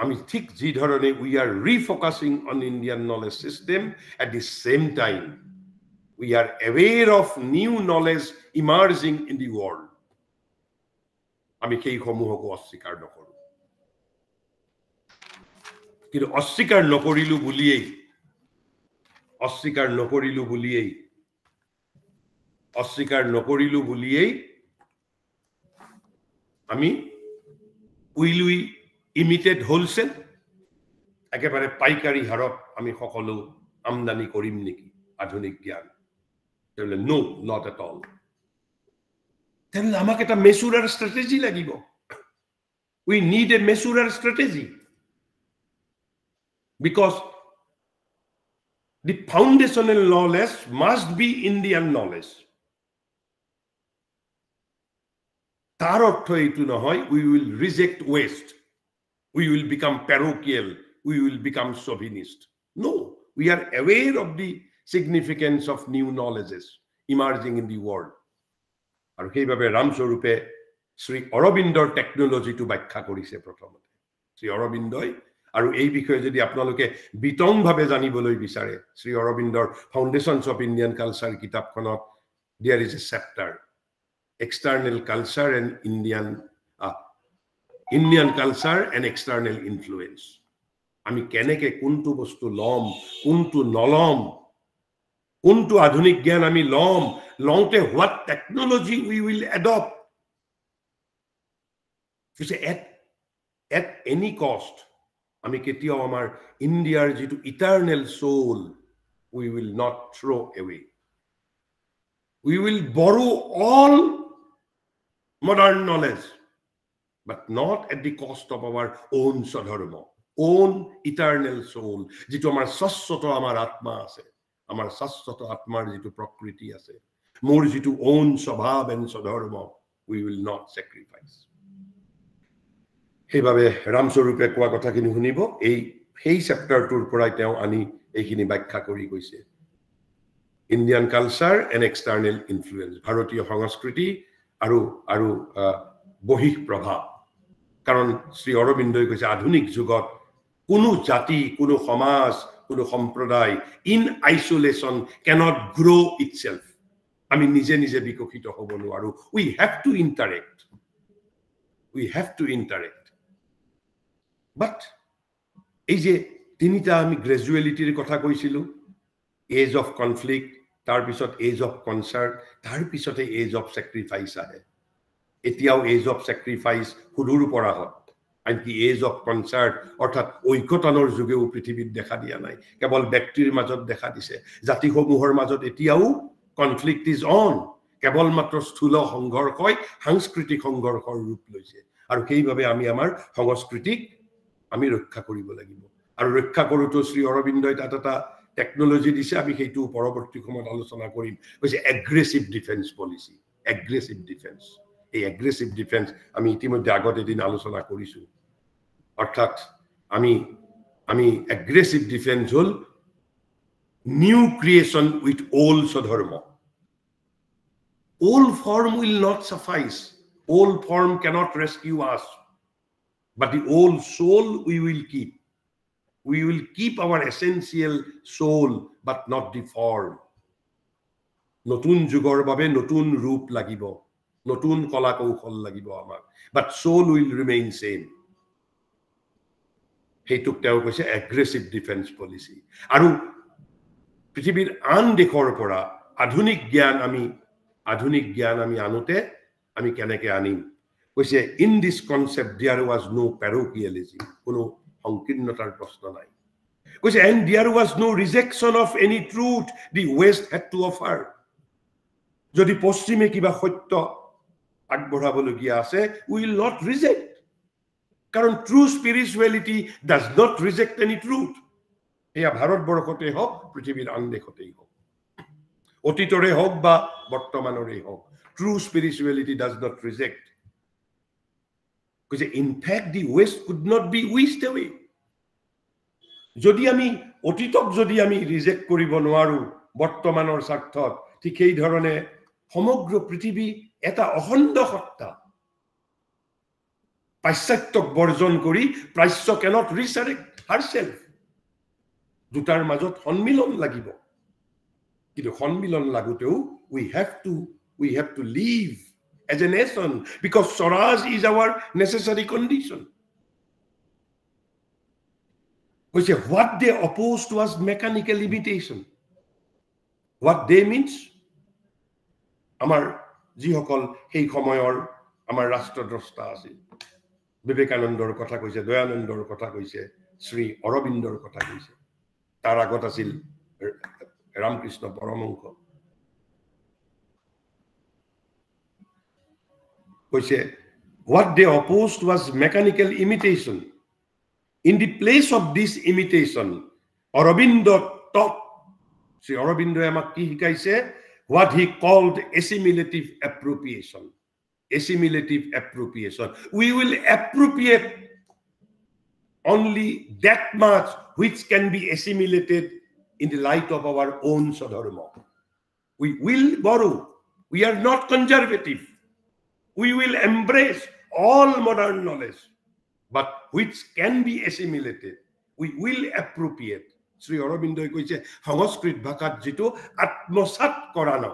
আমি ঠিক যি ধৰণে we are refocusing on Indian knowledge system, at the same time we are aware of new knowledge emerging in the world. আমি সেই সমূহক অস্বীকাৰ নকৰো, কিন্তু অস্বীকাৰ নকৰিলো বুলিয়েই আমি will we imitate wholesale, একেবাৰে পাইকাৰী হাৰত আমি সকলো আমদানি কৰিম নেকি আধুনিক জ্ঞান? no, not at all. Then আমাক এটা measurer strategy লাগিব। We need a measurer strategy, because the foundational knowledge must be Indian knowledge. তার অর্থ এইটো নহয় we will reject West, we will become parochial, we will become chauvinist. No, we are aware of the significance of new knowledges emerging in the world. আৰু সেইভাবে ৰামস্বৰূপে শ্ৰী অৰবিন্দৰ টেকনলজিটো ব্যাখ্যা কৰিছে প্ৰথমতে শ্ৰী অৰবিন্দই। আৰু এই বিষয়ে যদি আপোনালোকে বিতংভাৱে জানিবলৈ বিচাৰে, শ্ৰী অৰবিন্দৰ ফাউণ্ডেশ্যনছ অফ ইণ্ডিয়ান কালচাৰ কিতাপখনত there is a chapter, external culture and Indian culture and external influence. আমি কেনেকে কোনটো বস্তু লম, কোনটো নলম, কোনটো আধুনিক জ্ঞান আমি লওঁতে what technology we will adopt. You say at any cost আমি কেতিয়াও আমাৰ ইণ্ডিয়াৰ যেটো eternal soul we will not throw away. We will borrow all modern knowledge, but not at the cost of our own sadharma, own eternal soul. যেটো আমাৰ শাশ্বত আমাৰ আত্মা আছে, আমাৰ শাশ্বত আত্মাৰ যেটো প্ৰকৃতি আছে, মোৰ যেটো own স্বভাৱ and sadharma, we will not sacrifice. সেইভাবে ৰামস্বৰূপে কোৱা কথাখিনি শুনিব। সেই চেপ্টাৰটোৰ পৰাই তেওঁ আনি এইখিনি ব্যাখ্যা কৰি গৈছে। Indian culture and external influence. ভাৰতীয় সংস্কৃতি আৰু বহিঃ প্ৰভাৱ। কাৰণ শ্ৰী অৰবিন্দই কৈছে আধুনিক যুগত কোনো জাতি, কোনো সমাজ, কোনো সম্প্ৰদায় in isolation cannot grow itself. আমি নিজে নিজে বিকশিত হ'ব নোৱাৰো। We have to interact. We have to interact. But এই যে তিনিটা আমি গ্ৰেজুৱেলিটিৰ কথা কৈছিলো, এজ অফ কনফ্লিক্ট, তাৰ পিছত এজ অফ কনচাৰ্ট, তাৰ পিছতে এজ অফ স্যাক্ৰিফাইস আহে। এতিয়াও এজ অফ স্যাক্ৰিফাইস সুদূৰ পৰাহত, আনকি এজ অফ কনচাৰ্ট অৰ্থাৎ ঐক্যতানৰ যুগেও পৃথিৱীত দেখা দিয়া নাই, কেৱল ব্যক্তিৰ মাজত দেখা দিছে। জাতিসমূহৰ মাজত এতিয়াও কনফ্লিক্ট ইজ অন, কেৱল মাত্ৰ স্থূল সংঘৰ্ষই সাংস্কৃতিক সংঘৰ্ষৰ ৰূপ লৈছে। আৰু সেইভাৱে আমি আমাৰ সংস্কৃতিক আমি ৰক্ষা কৰিব লাগিব। আৰু ৰক্ষা কৰোঁতে শ্ৰী অৰবিন্দই তাত এটা টেকনলজি দিছে, আমি সেইটো পৰৱৰ্তী সময়ত আলোচনা কৰিম। কৈছে aggressive defence policy. Aggressive defence, এই এগ্ৰেছিভ ডিফেন্স আমি ইতিমধ্যে আগত এদিন আলোচনা কৰিছো। অৰ্থাৎ আমি এগ্ৰেছিভ ডিফেন্স হল new creation with old swadharma. Old form will not suffice. Old form cannot rescue us. But the old soul we will keep. We will keep our essential soul, but not the form. নতুন যুগৰ বাবে নতুন ৰূপ লাগিব, নতুন কলা কৌশল লাগিব আমাক, but soul will remain same. সেইটোক তেওঁ কৈছে এগ্ৰেছিভ ডিফেন্স পলিচি। আৰু পৃথিৱীৰ আন দেশৰ পৰা আধুনিক জ্ঞান আমি আনোতে আমি কেনেকৈ আনিম? কৈছে in this concept there was no parochialism, কোনো সংকীৰ্ণতাৰ প্ৰশ্ন নাই। কৈছে and there was no rejection of any truth the West had to offer. যদি পশ্চিমে কিবা সত্য আগবঢ়াবলগীয়া আছে, উইল নট ৰিজেক্ট, কাৰণ true spirituality does not reject any truth. এয়া ভাৰতবৰ্ষতে হওক, পৃথিৱীৰ আন দেশতেই হওক, অতীতৰে হওক বা বৰ্তমানৰে হওক, true spirituality does not reject. কৈছে in fact the West could not be wished away. যদি আমি অতীতক যদি আমি ৰিজেক্ট কৰিব নোৱাৰো বৰ্তমানৰ স্বাৰ্থত, ঠিক সেই ধৰণে সমগ্ৰ পৃথিৱী এটা অখণ্ড সত্তা। পাশ্চাত্যক বৰ্জন কৰি প্ৰাচ্য কেনট ৰিচাৰেক্ট হাৰসেল্ফ। দুটাৰ মাজত সন্মিলন লাগিব, কিন্তু সন্মিলন লাগুতেও we have to live as a nation because Swaraj is our necessary condition. Which what they opposed was mechanical imitation. What they means? আমাৰ যিসকল সেই সময়ৰ আমাৰ ৰাষ্ট্ৰদ্ৰষ্টা আছিল, বিবেকানন্দৰ কথা কৈছে, দয়ানন্দৰ কথা কৈছে, শ্ৰী অৰবিন্দৰ কথা কৈছে, তাৰ আগত আছিল ৰামকৃষ্ণ পৰমহংস। কৈছে what they opposed was mechanical imitation. In the place of this imitation, Aurobindo taught, Sri Aurobindo আমাক কি শিকাইছে? What he called assimilative appropriation. Assimilative appropriation. We will appropriate only that much which can be assimilated in the light of our own sadharma. We will borrow. We are not conservative. We will embrace all modern knowledge, but which can be assimilated, we will appropriate. Sri Aurobindo কৈছে সংস্কৃত ভাষাত যেটো আত্মসাৎ কৰা ন,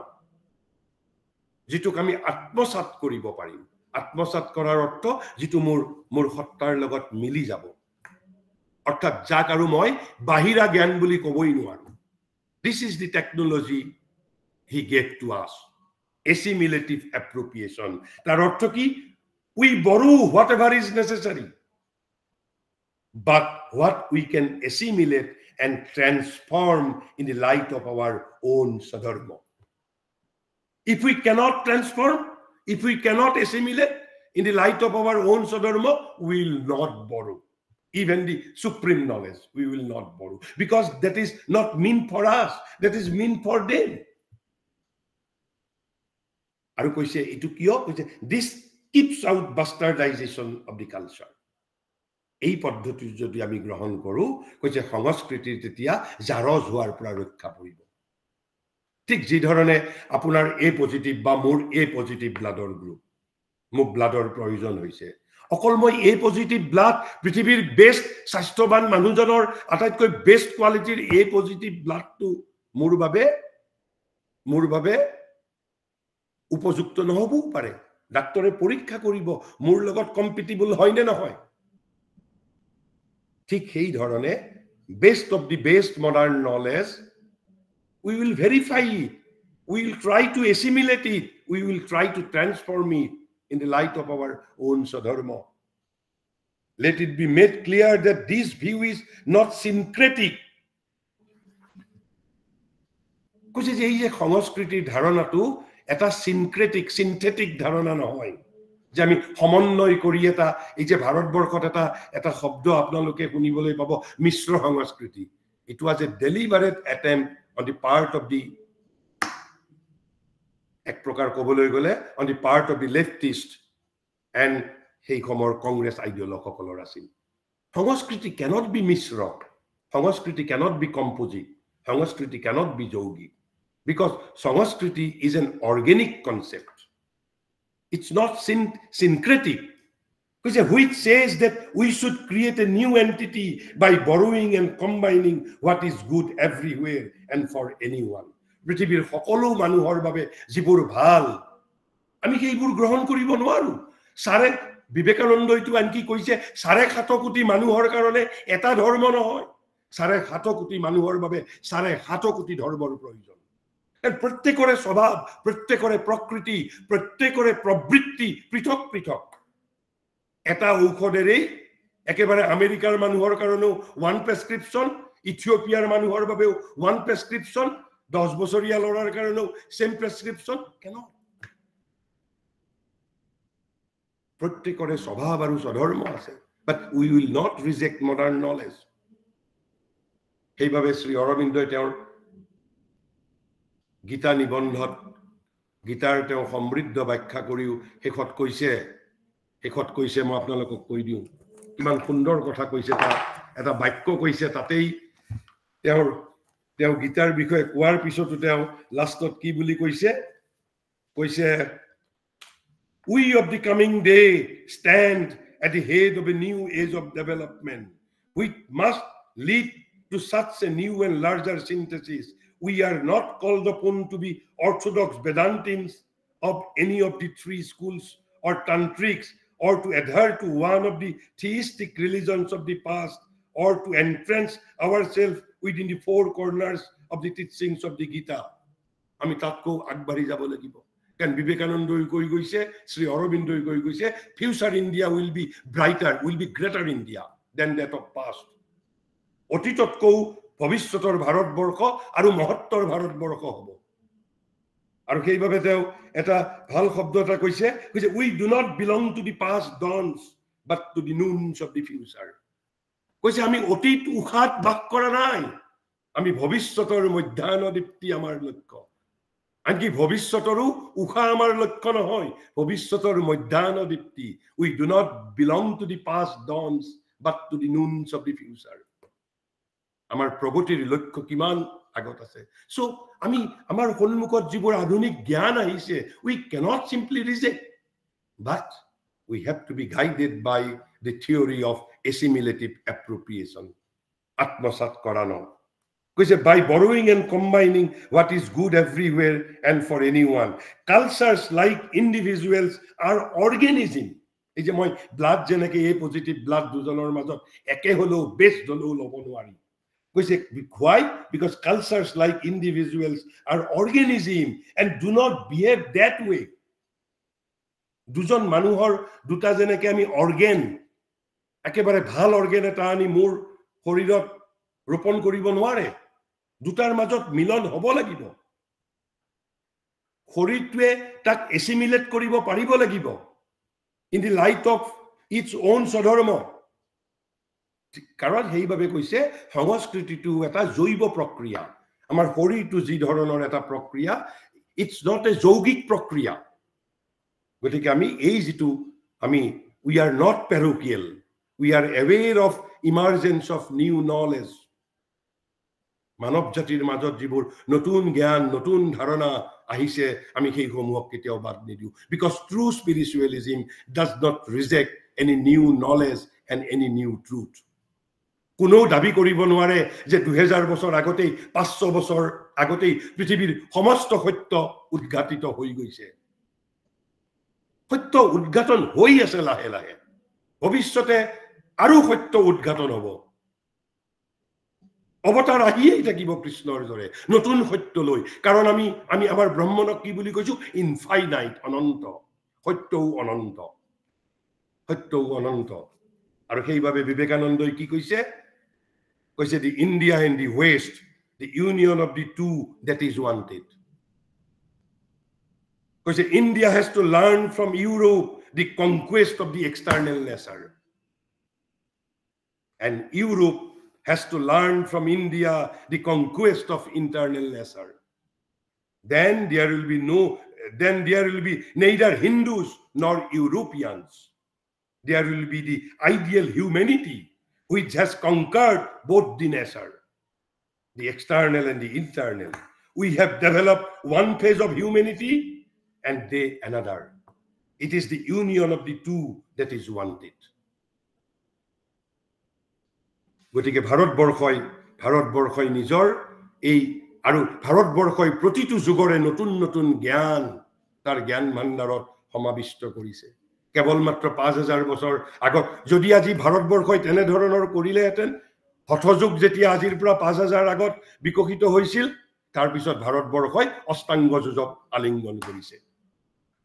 যেটোক আমি আত্মসাৎ কৰিব পাৰিম। আত্মসাৎ কৰাৰ অৰ্থ যেটো মোৰ সত্তাৰ লগত মিলি যাব, অৰ্থাৎ যাক আৰু মই বাহিৰা জ্ঞান বুলি ক'বই নোৱাৰো। This is the technology he gave to us. Assimilative appropriation. তার অর্থ কি? We borrow whatever is necessary, but what we can assimilate and transform in the light of our own sadharma. If we cannot transform, if we cannot assimilate in the light of our own sadharma, we will not borrow. Even the supreme knowledge, we will not borrow, because that is not meant for us, that is meant for them. আৰু কৈছে এটো কিয়? কৈছে this keeps out bastardization of the culture. এই পদ্ধতি যদি আমি গ্ৰহণ কৰো, কৈছে সংস্কৃতিৰ তেতিয়া জাৰজ হোৱাৰ পৰা ৰক্ষা পৰিব। ঠিক যি ধৰণে আপোনাৰ এ পজিটিভ বা মোৰ এ পজিটিভ ব্লাডৰ গ্ৰুপ মোক ব্লাডৰ প্ৰয়োজন হৈছে অকল মই এ পজিটিভ ব্লাড পৃথিৱীৰ বেষ্ট স্বাস্থ্যৱান মানুহজনৰ আটাইতকৈ বেষ্ট কোৱালিটিৰ এ পজিটিভ ব্লাডটো মোৰ বাবে উপযুক্ত নহবও পাৰে ডাক্তৰে পৰীক্ষা কৰিব মোৰ লগত কম্পিটিবল হয় নে নহয় ঠিক সেই ধৰণে best of the best modern knowledge we will verify it we will try to assimilate it we will try to transform it in the light of our own Swadharma. Let it be made clear that this view is not syncretic. Because এই যে সংস্কৃতিৰ ধাৰণাটো এটা syncretic synthetic ধাৰণা নহয় যে আমি সমন্বয় কৰি এটা এই যে ভাৰতবৰ্ষত এটা শব্দ আপোনালোকে শুনিবলৈ পাব মিশ্ৰ সংস্কৃতি it was a deliberate attempt on the part of the এক প্ৰকাৰ ক'বলৈ গ'লে on the part of the leftist and সেই সময়ৰ কংগ্ৰেছ আইডিয়লসকলৰ আছিল সংস্কৃতি cannot be মিশ্ৰ সংস্কৃতি cannot be composite সংস্কৃতি cannot be যৌগিক because সংস্কৃতি is an organic concept it's not syncretic which says that we should create a new entity by borrowing and combining what is good everywhere and for anyone পৃথিৱীৰ সকলো মানুহৰ বাবে যিবোৰ ভাল আমি সেইবোৰ গ্ৰহণ কৰিব নোৱাৰো সাৰে বিবেকানন্দইটো আনকি কৈছে 7.5 কোটি মানুহৰ কাৰণে এটা ধৰ্ম নহয় 7.5 কোটি মানুহৰ বাবে 7.5 কোটি ধৰ্মৰ প্ৰয়োজন প্ৰত্যেকৰে স্বভাৱ প্ৰত্যেকৰে প্ৰকৃতি প্ৰত্যেকৰে প্ৰবৃত্তি পৃথক পৃথক এটা ঔষধেৰে একেবাৰে আমেৰিকাৰ মানুহৰ কাৰণেও ওয়ান প্ৰেসক্ৰিপচন ইথিওপিয়াৰ মানুহৰ বাবেও ওয়ান প্ৰেসক্ৰিপচন 10 বছৰীয়া লৰাৰ কাৰণেও সেম প্ৰেসক্ৰিপচন কেন প্ৰত্যেকৰে স্বভাৱ আৰু স্বধৰ্ম আছে but we will not reject modern knowledge সেইভাবে শ্ৰী অৰবিন্দই তেওঁৰ গীতা নিবন্ধত গীতাৰ তেওঁ সমৃদ্ধ ব্যাখ্যা কৰিও শেষত কৈছে মই আপোনালোকক কৈ দিও কিমান সুন্দৰ কথা কৈছে এটা বাক্য কৈছে তাতেই তেওঁ গীতাৰ বিষয়ে কোৱাৰ পিছতো তেওঁ লাষ্টত কি বুলি কৈছে we of the coming day stand at the head of a new age of development which must lead to such a new and larger synthesis we are not called upon to be orthodox Vedantins of any of the three schools or tantrics or to adhere to one of the theistic religions of the past or to entrench ourselves within the four corners of the teachings of the Gita. আমি তাতকো আগবাঢ়ি যাব লাগিব কাৰণ বিবেকানন্দই কৈ গৈছে শ্ৰী অৰবিন্দই কৈ গৈছে future India will be brighter will be greater India than that of past অতীততকো ভৱিষ্যতৰ ভাৰতবৰ্ষ আৰু মহত্তৰ ভাৰতবৰ্ষ হ'ব আৰু সেইভাবে তেওঁ এটা ভাল শব্দ এটা কৈছে we do not belong to the past dawns but to the noons of the future কৈছে আমি অতীত উখাত বাস কৰা নাই আমি ভৱিষ্যতৰ মধ্যাহ্নদীপ্তি আমাৰ লক্ষ্য আনকি ভৱিষ্যতৰো উখা আমাৰ লক্ষ্য নহয় ভৱিষ্যতৰ মধ্যাহ্নদীপ্তি we do not belong to the past dawns but to the noons of the future আমাৰ প্ৰগতিৰ লক্ষ্য কিমান আগত আছে সো আমি আমাৰ সন্মুখত যিবোৰ আধুনিক জ্ঞান আহিছে we cannot simply reject but we have to be guided by the theory of assimilative appropriation atmasat korano কৈছে by borrowing and combining what is good everywhere and for anyone cultures like individuals are organism এই যে মই ব্লাড যেনেকে এ পজিটিভ ব্লাড দুজনৰ মাজত একে হলো বেস্ট হলো লব নোৱাৰি কৈছে why because cultures like individuals are organism and do not behave that way দুজন মানুহৰ দুটা যেনেকে আমি অৰ্গান একেবাৰে ভাল অৰ্গান এটা আনি মোৰ শৰীৰত ৰোপণ কৰিব নোৱাৰে দুটাৰ মাজত মিলন হ'ব লাগিব শৰীৰটোৱে তাক এছিমিলেট কৰিব পাৰিব লাগিব in the light of its own স্বধৰ্ম কাৰণ সেইভাবে কৈছে সংস্কৃতিটো এটা জৈৱ প্ৰক্ৰিয়া আমাৰ শৰীৰটো যি ধৰণৰ এটা প্ৰক্ৰিয়া it's not a যৌগিক প্ৰক্ৰিয়া গতিকে আমি এই যেটো আমি we are not parochial we are aware of emergence of new knowledge মানৱ জাতিৰ মাজত যিবোৰ নতুন জ্ঞান নতুন ধাৰণা আহিছে আমি সেই সমূহক কেতিয়াও বাদ নিদিওঁ because true spiritualism does not reject any new knowledge and any new truth কোনো দাবী কৰিব নোৱাৰে যে 2000 বছৰ আগতেই 500 বছৰ আগতেই পৃথিৱীৰ সমস্ত সত্য উদ্ঘাটিত হৈ গৈছে সত্য উদ্ঘাটন হৈ আছে লাহে লাহে ভৱিষ্যতে আৰু সত্য উদ্ঘাটন হ'ব অৱতাৰ আহিয়েই থাকিব কৃষ্ণৰ দৰে নতুন সত্য লৈ কাৰণ আমি আমাৰ ব্ৰহ্মণক কি বুলি কৈছো ইনফাইনাইট অনন্ত সত্যও অনন্ত আৰু সেইভাবে বিবেকানন্দই কি কৈছে the India and the West, the union of the two that is wanted. Because India has to learn from Europe the conquest of the external nature. And Europe has to learn from India the conquest of internal nature. Then there will be neither Hindus nor Europeans. There will be the ideal humanity which has conquered both the nature, the external and the internal. We have developed one phase of humanity and they another. It is the union of the two that is wanted. গতিকে ভাৰতবৰ্ষই নিজৰ এই আৰু ভাৰতবৰ্ষই প্ৰতিটো যুগৰে নতুন নতুন জ্ঞান তাৰ জ্ঞান ভাণ্ডাৰত সমাবিষ্ট কৰিছে কেৱল মাত্ৰ 5000 বছৰ আগত যদি আজি ভাৰতবৰ্ষই তেনে ধৰণৰ কৰিলেহেঁতেন হঠযোগ যেতিয়া আজিৰ পৰা 5000 আগত বিকশিত হৈছিল তাৰ পিছত ভাৰতবৰ্ষই অষ্টাংগ যোগক আলিংগন কৰিছে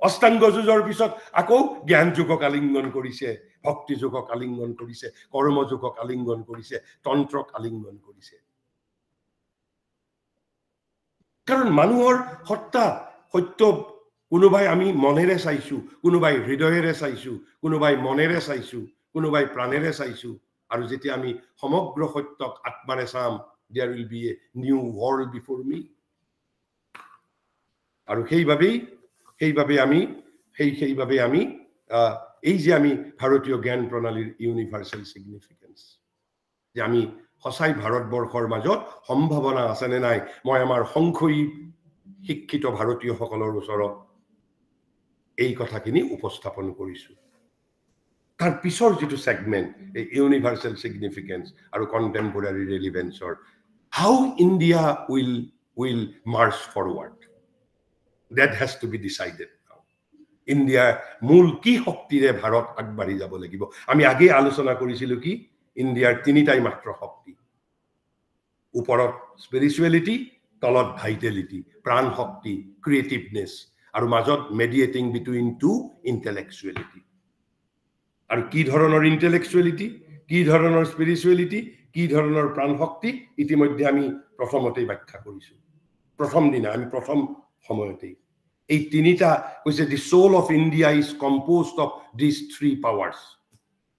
অষ্টাংগ যোগৰ পিছত আকৌ জ্ঞান যোগক আলিংগন কৰিছে ভক্তি যোগক আলিংগন কৰিছে কৰ্ম যোগক আলিংগন কৰিছে তন্ত্ৰক আলিংগন কৰিছে কাৰণ মানুহৰ সত্তা সত্য কোনোবাই আমি মনেৰে চাইছো কোনোবাই হৃদয়েৰে চাইছো কোনোবাই মনেৰে চাইছো কোনোবাই প্ৰাণেৰে চাইছো আৰু যেতিয়া আমি সমগ্ৰ সত্যক আত্মাৰে চাম there will be a new world before me আৰু সেইভাবে আমি এই যে আমি ভাৰতীয় জ্ঞান প্ৰণালীৰ ইউনিভাৰ্সেল সিগনিফিকেন্স যে আমি সঁচাই ভাৰতবৰ্ষৰ মাজত সম্ভাৱনা আছে নে নাই মই আমাৰ সংখ্যই শিক্ষিত ভাৰতীয়সকলৰ ওচৰত এই কথাখিনি উপস্থাপন কৰিছো তাৰ পিছৰ যেটো সেগমেন্ট এই ইউনিভাৰ্সেল সিগনিফিকেন্স আৰু কন্টেম্পোৰাৰী ৰেলেভেন্সৰ how India will march forward that has to be decided now India মূল কি শক্তিৰে ভাৰত আগবাঢ়ি যাব লাগিব আমি আগে আলোচনা কৰিছিলো কি ইণ্ডিয়াৰ তিনিটাই মাত্ৰ শক্তি ওপৰত স্পিৰিচুৱেলিটি তলত ভাইটেলিটি প্ৰাণ শক্তি ক্ৰিয়েটিভনেস আৰু মাজত মেডিয়েটিং বিটুইন টু ইন্টেলেকচুৱেলিটি আৰু কি ধৰণৰ ইন্টেলেকচুৱেলিটি কি ধৰণৰ স্পিৰিচুৱেলিটি কি ধৰণৰ প্ৰাণ শক্তি ইতিমধ্যে আমি প্ৰথমতেই ব্যাখ্যা কৰিছো প্ৰথম দিনা আমি প্ৰথম সময়তেই এই তিনিটা কৈছে the soul of India is composed of these three powers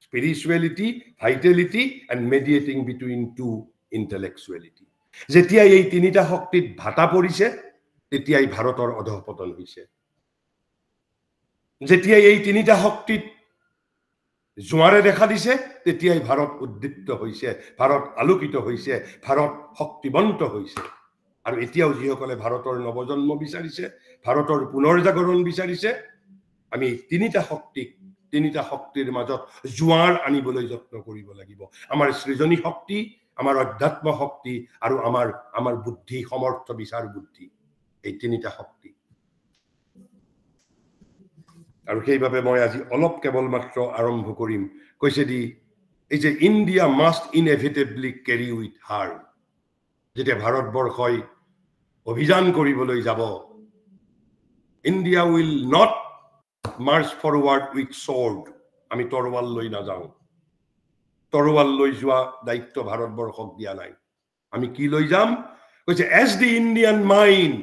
spirituality vitality and mediating between two intellectuality যেতিয়া এই তিনিটা শক্তিত ভাটা পৰিছে তেতিয়াই ভাৰতৰ অধঃপতন হৈছে যেতিয়া এই তিনিটা শক্তিত জোৱাৰে দেখা দিছে তেতিয়াই ভাৰত উদ্দীপ্ত হৈছে ভাৰত আলোকিত হৈছে ভাৰত শক্তিবন্ত হৈছে আৰু এতিয়াও যিসকলে ভাৰতৰ নৱজন্ম বিচাৰিছে ভাৰতৰ পুনৰজাগৰণ বিচাৰিছে আমি তিনিটা শক্তিৰ মাজত জোৱাৰ আনিবলৈ যত্ন কৰিব লাগিব আমাৰ সৃজনী শক্তি আমাৰ অধ্যাত্ম শক্তি আৰু আমাৰ বুদ্ধি সমৰ্থ বিচাৰ বুদ্ধি এই তিনিটা শক্তি আৰু সেইভাবে মই আজি অলপ কেৱল মাত্ৰ আৰম্ভ কৰিম কৈছে দি এই যে ইণ্ডিয়া মাষ্ট ইনএভিটেবলি ক্যাৰি উইথ হাৰ যেতিয়া ভাৰতবৰ্ষই অভিযান কৰিবলৈ যাব India will not March forward with sword আমি তৰৱাল লৈ না যাওঁ তৰৱাল লৈ যোৱা দায়িত্ব ভাৰতবৰ্ষক দিয়া নাই আমি কি লৈ যাম কৈছে as the Indian mind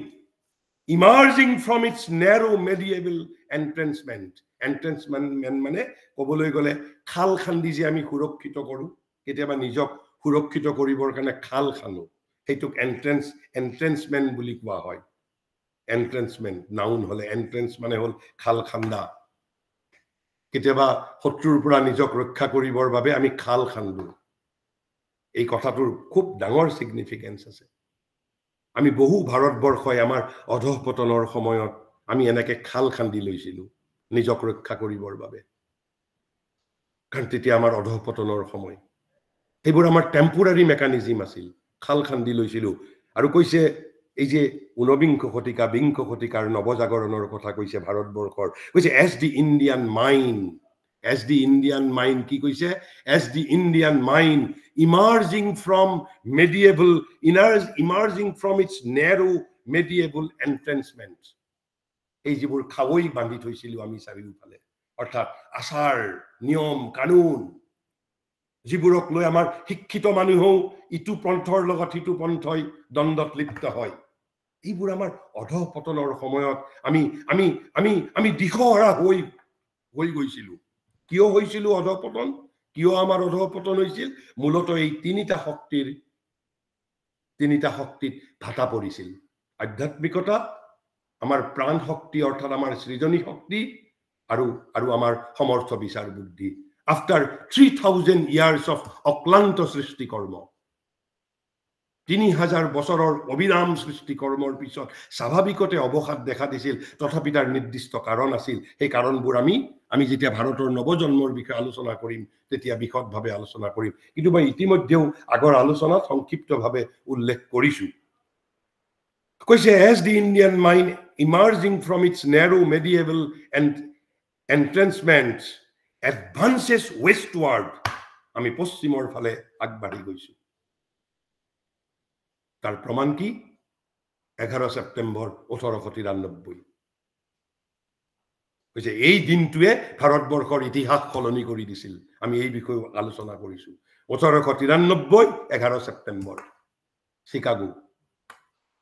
emerging from its narrow medieval entrenchment মানে কবলৈ গলে খাল খান্দি যে আমি সুৰক্ষিত কৰো কেতিয়াবা নিজক সুৰক্ষিত কৰিবৰ কাৰণে খাল খানো হেতুক entrenchment বুলি কোৱা হয় entrenchment নাউন হলে entrench মানে হল খাল খান্দা কেতিয়াবা শত্ৰুৰ পৰা নিজক ৰক্ষা কৰিবৰ বাবে আমি খাল খান্দো এই কথাটোৰ খুব ডাঙৰ সিগনিফিকেন্স আছে আমি বহু ভাৰতবৰ্ষই আমাৰ অধঃপতনৰ সময়ত আমি এনেকে খাল খান্দি লৈছিলো নিজক ৰক্ষা কৰিবৰ বাবে কাৰণ তেতিয়া আমাৰ অধঃপতনৰ সময় সেইবোৰ আমাৰ টেম্পোৰাৰী মেকানিজম আছিল খাল খান্দি লৈছিলো আৰু কৈছে এই যে 19 শতিকা 20 শতিকাৰ নৱজাগৰণৰ কথা কৈছে ভাৰতবৰ্ষৰ কৈছে এজ দি ইণ্ডিয়ান মাইণ্ড কি কৈছে as the Indian mind emerging from medieval emerging from its narrow medieval entrenchment এই যিবোৰ খাৱৈ বান্ধি থৈছিলো আমি চাৰিওফালে অৰ্থাৎ আচাৰ নিয়ম কানুন যিবোৰক লৈ আমাৰ শিক্ষিত মানুহও ইটো পন্থৰ লগত সিটো পন্থই দ্বন্দ্বত লিপ্ত হয় এইবোৰ আমাৰ অধঃপতনৰ সময়ত আমি আমি আমি আমি দিশহৰা হৈ গৈছিলো কিয় হৈছিলো অধঃপতন কিয় আমাৰ অধঃপতন হৈছিল মূলত এই তিনিটা শক্তিত ভাটা পৰিছিল আধ্যাত্মিকতা আমাৰ প্ৰাণ শক্তি অৰ্থাৎ আমাৰ সৃজনী শক্তি আৰু আমাৰ সমৰ্থ বিচাৰ বুদ্ধি after 3000 years of অক্লান্ত সৃষ্টি কৰ্ম 3000 বছৰৰ অবিৰাম সৃষ্টি কৰ্মৰ পিছত স্বাভাৱিকতে অৱসাদ দেখা দিছিল তথাপি তাৰ নিৰ্দিষ্ট কাৰণ আছিল এই কাৰণবোৰ আমি যেতিয়া ভাৰতৰ নৱজন্মৰ বিষয়ে আলোচনা কৰিম তেতিয়া বিশদভাৱে আলোচনা কৰিম কিন্তু মই ইতিমধ্যেও আগৰ আলোচনাত সংক্ষিপ্তভাৱে উল্লেখ কৰিছো কৈছে as the Indian mind emerging from its narrow medieval and entrenchments advances westward আমি পশ্চিমৰ ফালে আগবাঢ়ি গৈছো তাৰ প্ৰমাণ কি 11 সেপ্টেম্বৰ 1893 কৈছে এই দিনটোৱে ভাৰতবৰ্ষৰ ইতিহাস সলনি কৰি দিছিল আমি এই বিষয়ে আলোচনা কৰিছো 1893 11 সেপ্টেম্বৰ চিকাগো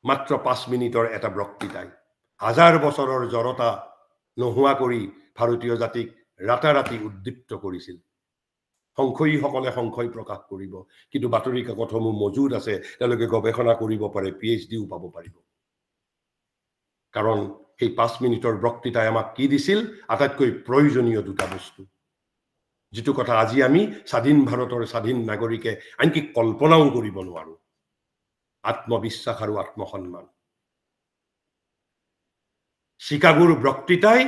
মাত্ৰ 5 মিনিটৰ এটা বক্তৃতাই হাজাৰ বছৰৰ জড়তা নোহোৱা কৰি ভাৰতীয় জাতিক ৰাতাৰাতি উদ্দীপ্ত কৰিছিল সংশয়ীসকলে সংশয় প্ৰকাশ কৰিব কিন্তু বাতৰি কাকতসমূহ মজুদ আছে তেওঁলোকে গৱেষণা কৰিব পাৰে PhDও পাব পাৰিব কাৰণ এই 5 মিনিটৰ বক্তৃতাই আমাক কি দিছিল আটাইতকৈ প্ৰয়োজনীয় দুটা বস্তু যেটো কথা আজি আমি স্বাধীন ভাৰতৰ স্বাধীন নাগৰিকে আনকি কল্পনাও কৰিব নোৱাৰো আত্মবিশ্বাস আৰু আত্মসন্মান চিকাগোৰ বক্তৃতাই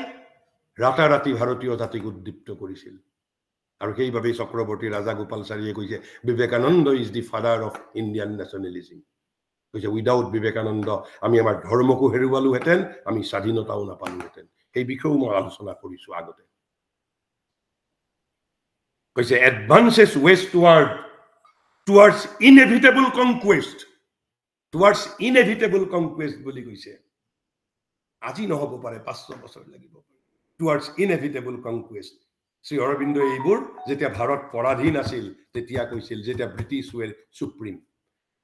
ৰাতাৰাতি ভাৰতীয় জাতিক উদ্দীপ্ত কৰিছিল আৰু সেইভাবে চক্ৰৱৰ্তী ৰাজাগোপালচাৰীয়ে কৈছে Vivekananda is the father of Indian nationalism কৈছে উইদাউট বিবেকানন্দ আমি আমাৰ ধৰ্মকো হেৰুৱালো হেতেন আমি স্বাধীনতাও নাপালো হেতেন এই বিষয়েও মই আলোচনা কৰিছো আগতে কৈছে এডভান্সেস ওয়েস্টওয়াৰ্ড টুৱাৰ্ডছ ইনএভিটেবল কনকুৱেষ্ট বুলি কৈছে আজি নহব পাৰে 500 বছৰ লাগিব টুৱাৰ্ডছ ইনএভিটেবল কনকুৱেষ্ট শ্ৰী অৰবিন্দ এইবোৰ যেতিয়া ভাৰত পৰাধীন আছিল তেতিয়া কৈছিল যেতিয়া ব্ৰিটিছ ওয়েৰ সুপ্ৰিম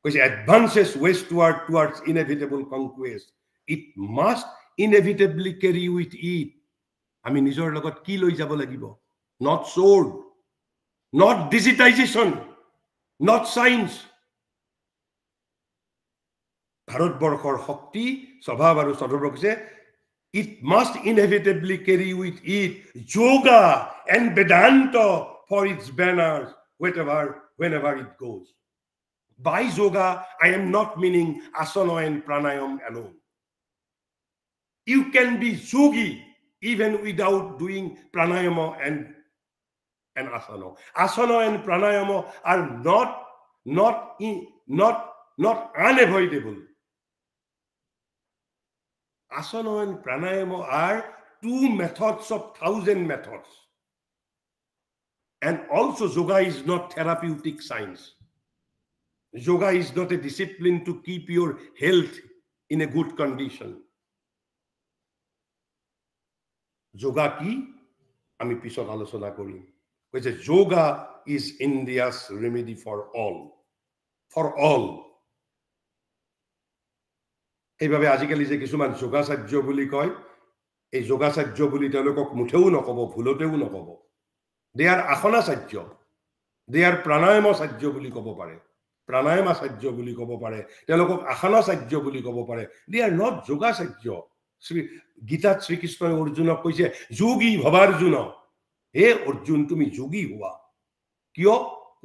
কৈছে advances westward towards inevitable conquest it must inevitably carry with it আমি নিজৰ লগত কি লৈ যাব লাগিব not sword not digitization not science ভাৰতবৰ্ষৰ শক্তি স্বভাৱ আৰু স্বভাৱ কৈছে it must inevitably carry with it yoga and vedanta for its banners whenever it goes by yoga I am not meaning asana and pranayam alone you can be yogi even without doing pranayama and asana. Asana and pranayama are not unavoidable. Asana and pranayama are two methods of 1,000 methods. And also yoga is not therapeutic science. Yoga is not a discipline to keep your health in a good condition. Yoga ki? Ami pisot alochona korim. Which is yoga is India's remedy for all. এইভাবে আজিকালি যে কিছুমান যোগাচাৰ্য বুলি কয় এই যোগাচাৰ্য বুলি তেওঁলোকক মুঠেও নকব ভুলতেও নকব they are আসনাচাৰ্য they are প্ৰাণায়ামাচাৰ্য বুলি কব পাৰে প্ৰাণায়ামাচাৰ্য বুলি কব পাৰে তেওঁলোকক আসনাচাৰ্য বুলি কব পাৰে they are not যোগাচাৰ্য শ্ৰী গীতাত শ্ৰীকৃষ্ণই অৰ্জুনক কৈছে যোগী ভৱাৰ্জুন হে অৰ্জুন তুমি যোগী হোৱা কিয়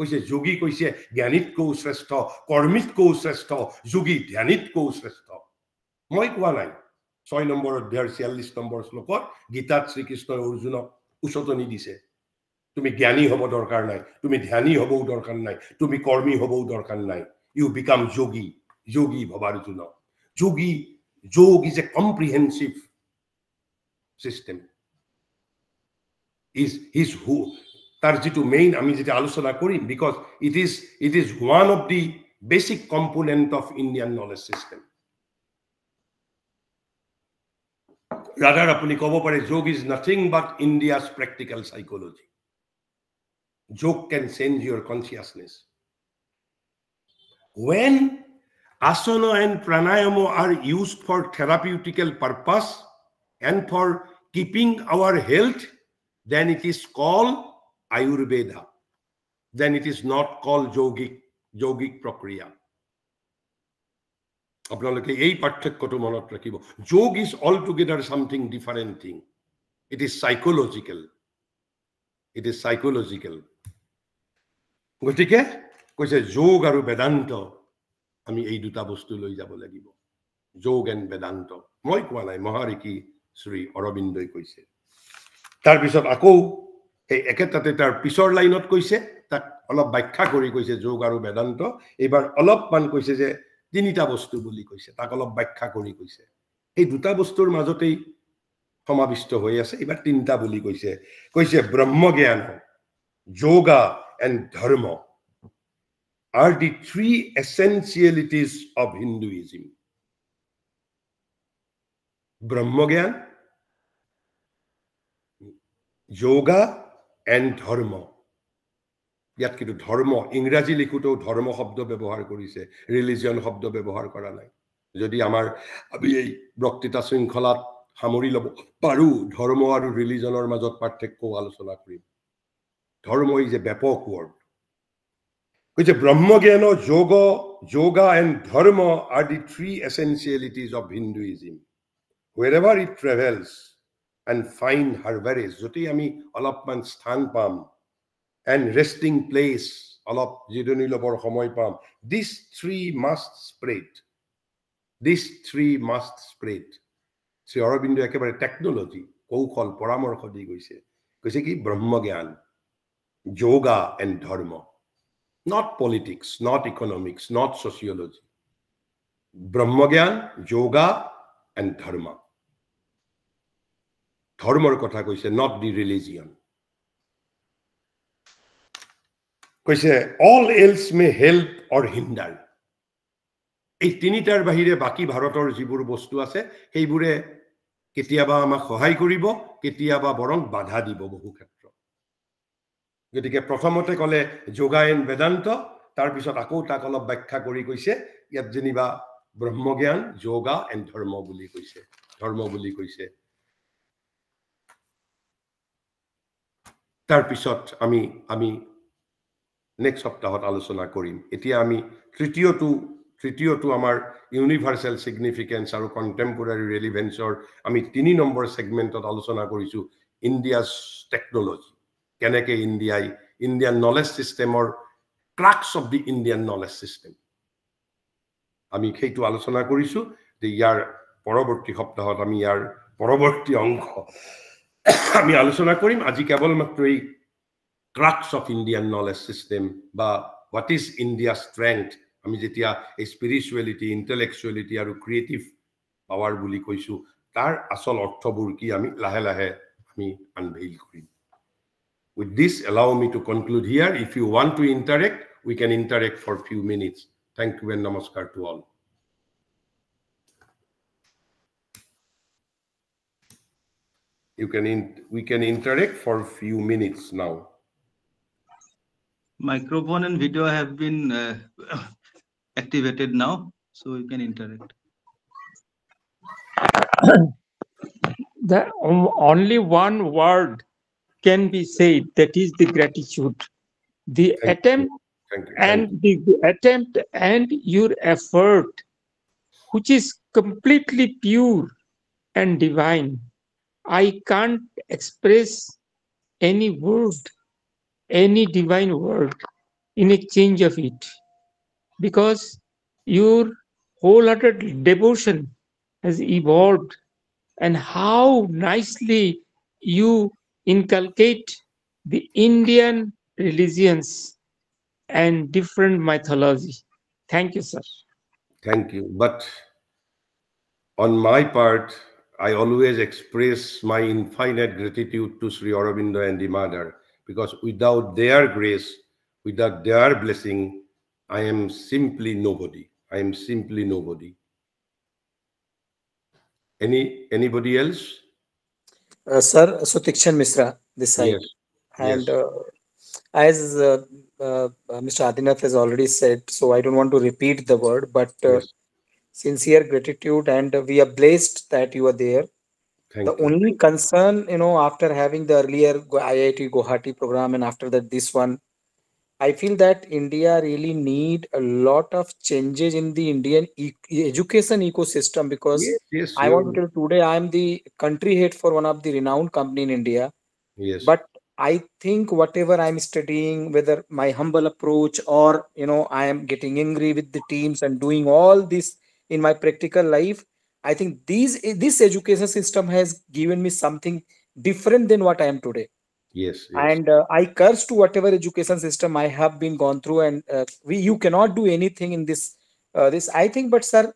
কৈছে যোগী কৈছে জ্ঞানীতকৈও শ্ৰেষ্ঠ কৰ্মীতকৈও শ্ৰেষ্ঠ যোগী ধ্যানীতকৈও শ্ৰেষ্ঠ মই কোৱা নাই 6 নম্বৰ অধ্যায়ৰ 46 নম্বৰ শ্লোকত গীতাত শ্ৰীকৃষ্ণই অৰ্জুনক উচতনি দিছে তুমি জ্ঞানী হ'ব দৰকাৰ নাই তুমি ধ্যানী হ'বও দৰকাৰ নাই তুমি কৰ্মী হ'বও দৰকাৰ নাই ইউ বিকাম যোগী যোগী ভৱাৰ্জুন yogi yoga is a comprehensive system is who তাৰ যেটো মেইন আমি যেটা আলোচনা কৰিম because it is one of the basic component of Indian knowledge system rather apuni kobo pare yoga is nothing but India's practical psychology yoga can change your consciousness when asana and pranayama are used for therapeutical purpose and for keeping our health then it is called Ayurveda. Then it is not called yogic prakriya. আপোনালোকে এই পাৰ্থক্যটো মনত ৰাখিব যোগ is altogether something different thing. It is psychological. It is psychological. গতিকে কৈছে যোগ আৰু বেদান্ত আমি এই দুটা বস্তু লৈ যাব লাগিব যোগ এণ্ড বেদান্ত মই কোৱা নাই মহাৰিষি শ্ৰী অৰবিন্দই কৈছে তাৰ পিছত আকৌ এই একেটাতে তাৰ পিছৰ লাইনত কৈছে তাক অলপ ব্যাখ্যা কৰি কৈছে যোগ আৰু বেদান্ত এবাৰ অলপমান কৈছে যে তিনিটা বস্তু বুলি কৈছে তাক অলপ ব্যাখ্যা কৰি কৈছে এই দুটা বস্তুৰ মাজতেই সমাবিষ্ট হৈ আছে এবাৰ তিনিটা বুলি কৈছে কৈছে ব্ৰহ্মজ্ঞান যোগা এণ্ড ধৰ্ম are the three essentialities of Hinduism ব্ৰহ্মজ্ঞান yoga and dharma ইয়াত কিন্তু ধৰ্ম ইংৰাজী লিখোতেও ধৰ্ম শব্দ ব্যৱহাৰ কৰিছে ৰিলিজিয়ন শব্দ ব্যৱহাৰ কৰা নাই যদি আমাৰ আমি এই বক্তৃতা শৃংখলাত সামৰি ল'ব পাৰো ধৰ্ম আৰু ৰিলিজনৰ মাজত পাৰ্থক্য আলোচনা কৰিম ধৰ্ম ইজ এ ব্যাপক ৱৰ্ড কৈছে ব্ৰহ্মজ্ঞান yoga and dharma are the three essentialities of Hinduism wherever it travels and find herbaries joti ami alopman sthan pam and resting place alop jidoni lobor somoy pam these three must spread Sri Aurobindo ekebare technology কৌশল পৰামৰ্শ দি গৈছে কৈছে কি ব্ৰহ্মজ্ঞান yoga and dharma not politics not economics not sociology ব্ৰহ্মজ্ঞান yoga and dharma ধৰ্মৰ কথা কৈছে not the religion কৈছে all else may help or hinder এই তিনিটাৰ বাহিৰে বাকি ভাৰতৰ যিবোৰ বস্তু আছে সেইবোৰে কেতিয়াবা আমাক সহায় কৰিব কেতিয়াবা বৰং বাধা দিব বহু ক্ষেত্ৰ গতিকে প্ৰথমতে কলে যোগা এণ্ড বেদান্ত তাৰ পিছত আকৌ তাক অলপ ব্যাখ্যা কৰি কৈছে ইয়াত যেনিবা ব্ৰহ্মজ্ঞান যোগা এণ্ড ধৰ্ম বুলি কৈছে তাৰ পিছত আমি নেক্সট সপ্তাহত আলোচনা কৰিম এতিয়া আমি তৃতীয়টো আমাৰ ইউনিভাৰ্সাল সিগনিফিকেন্স আৰু কন্টেম্পোৰাৰী ৰেলেভেন্সৰ আমি 3 নম্বৰ সেগমেন্টত আলোচনা কৰিছো ইণ্ডিয়াছ টেকনলজি কেনেকে ইণ্ডিয়ান নলেজ সিস্টেমৰ crux of the Indian knowledge system আমি সেইটো আলোচনা কৰিছো যে ইয়াৰ পৰৱৰ্তী সপ্তাহত আমি ইয়াৰ পৰৱৰ্তী অংশ আমি আলোচনা কৰিম আজি কেৱল মাত্ৰ এই crux of Indian knowledge system বা what is India's strength আমি যেতিয়া স্পিৰিচুৱেলিটি ইন্টেলেকচুৱেলিটি আৰু ক্ৰিয়েটিভ পাৱাৰ বুলি কৈছো তাৰ আসল অৰ্থবোৰ কি আমি লাহে লাহে আমি আনভেইল কৰিম with this allow me to conclude here if you want to interact we can interact for few minutes thank you and namaskar to all we can interact for few minutes now microphone and video have been activated now so you can interact the only one word can be said that is the gratitude the attempt and your effort which is completely pure and divine I can't express any divine word in exchange of it, because your wholehearted devotion has evolved, and how nicely you inculcate the Indian religions and different mythology. Thank you, sir. Thank you. But on my part, I always express my infinite gratitude to Sri Aurobindo and the Mother, because without their grace, without their blessing, I am simply nobody. I am simply nobody. Anybody else? Sir, Sutikshan Misra, this side. Yes. And Yes. as Mr. Adinath has already said, so I don't want to repeat the word, but Yes. sincere gratitude, and we are blessed that you are there. Thank The you. only concern, after having the earlier IIT Guwahati program and after that this one, I feel that India really need a lot of changes in the Indian education ecosystem, because Yes, yes, I want to tell today I am the country head for one of the renowned company in India. yes. But I think whatever I'm studying, whether my humble approach or I am getting angry with the teams and doing all this in my practical life, I think this education system has given me something different than what I am today. Yes, yes. And I curse to whatever education system I have been gone through, and you cannot do anything in this I think. But sir,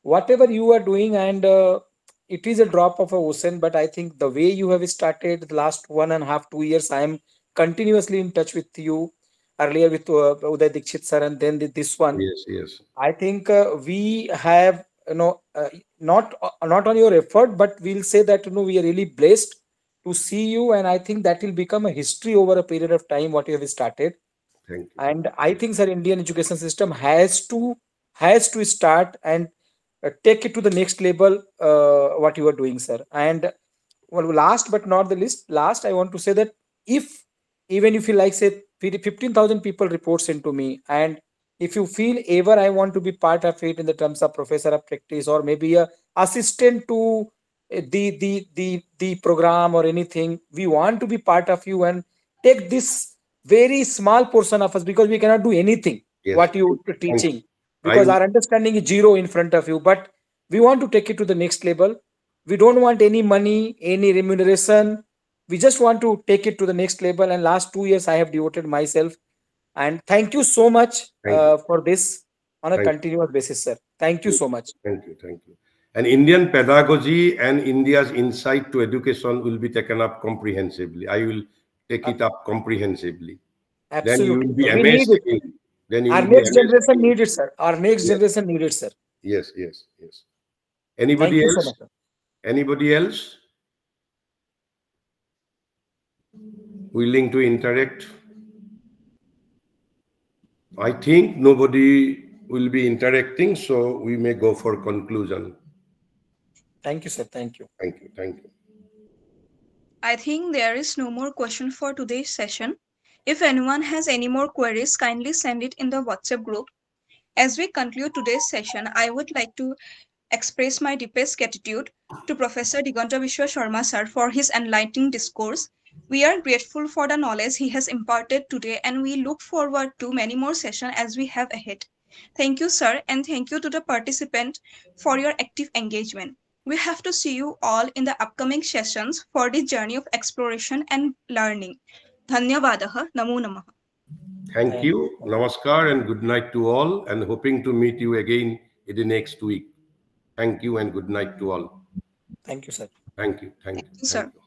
whatever you are doing, and it is a drop of a ocean, but I think the way you have started the last 1.5 2 years, I am continuously in touch with you, earlier with Uday Dikshit sir, and then this one. Yes, yes. I think we have not on your effort, but we'll say that we are really blessed to see you, and I think that will become a history over a period of time what you have started. Thank you. And I think sir, Indian education system has to start and take it to the next level, what you are doing, sir. And well, last but not the least, I want to say that even if you like say 15,000 people reports into me, and if you feel ever I want to be part of it in the terms of professor of practice or maybe a assistant to the program or anything, we want to be part of you and take this very small portion of us, because we cannot do anything Yes. what you are teaching, I- because our understanding is zero in front of you. But we want to take it to the next level. We don't want any money, any remuneration. We just want to take it to the next level. And last 2 years I have devoted myself, and thank you so much Thank you. for this on a Thank you. continuous basis, sir. Thank you so much. Thank you. Thank you. And Indian pedagogy and India's insight to education will be taken up comprehensively. I will take it up comprehensively. Then you will Absolutely. be We need amazed. it. Then you Our will be next amazed. generation needs it, sir. Our next Yes. generation needs it, sir. Yes, yes, yes. Thank Anybody you so else? much, sir. Anybody else willing to interact? I think nobody will be interacting, so we may go for conclusion. Thank you, sir. Thank you. Thank you. Thank you. I think there is no more question for today's session. If anyone has any more queries, kindly send it in the WhatsApp group. As we conclude today's session, I would like to express my deepest gratitude to Professor Diganta Vishwa Sharma sir for his enlightening discourse. We are grateful for the knowledge he has imparted today, and we look forward to many more sessions as we have ahead. Thank you, sir, and thank you to the participant for your active engagement. We have to see you all in the upcoming sessions for the journey of exploration and learning. Dhanyavadaha, Namo Namaha. Thank you. Namaskar and good night to all, and hoping to meet you again in the next week. Thank you and good night to all. Thank you, sir. Thank you. Thank you. Thank you, sir. Thank you.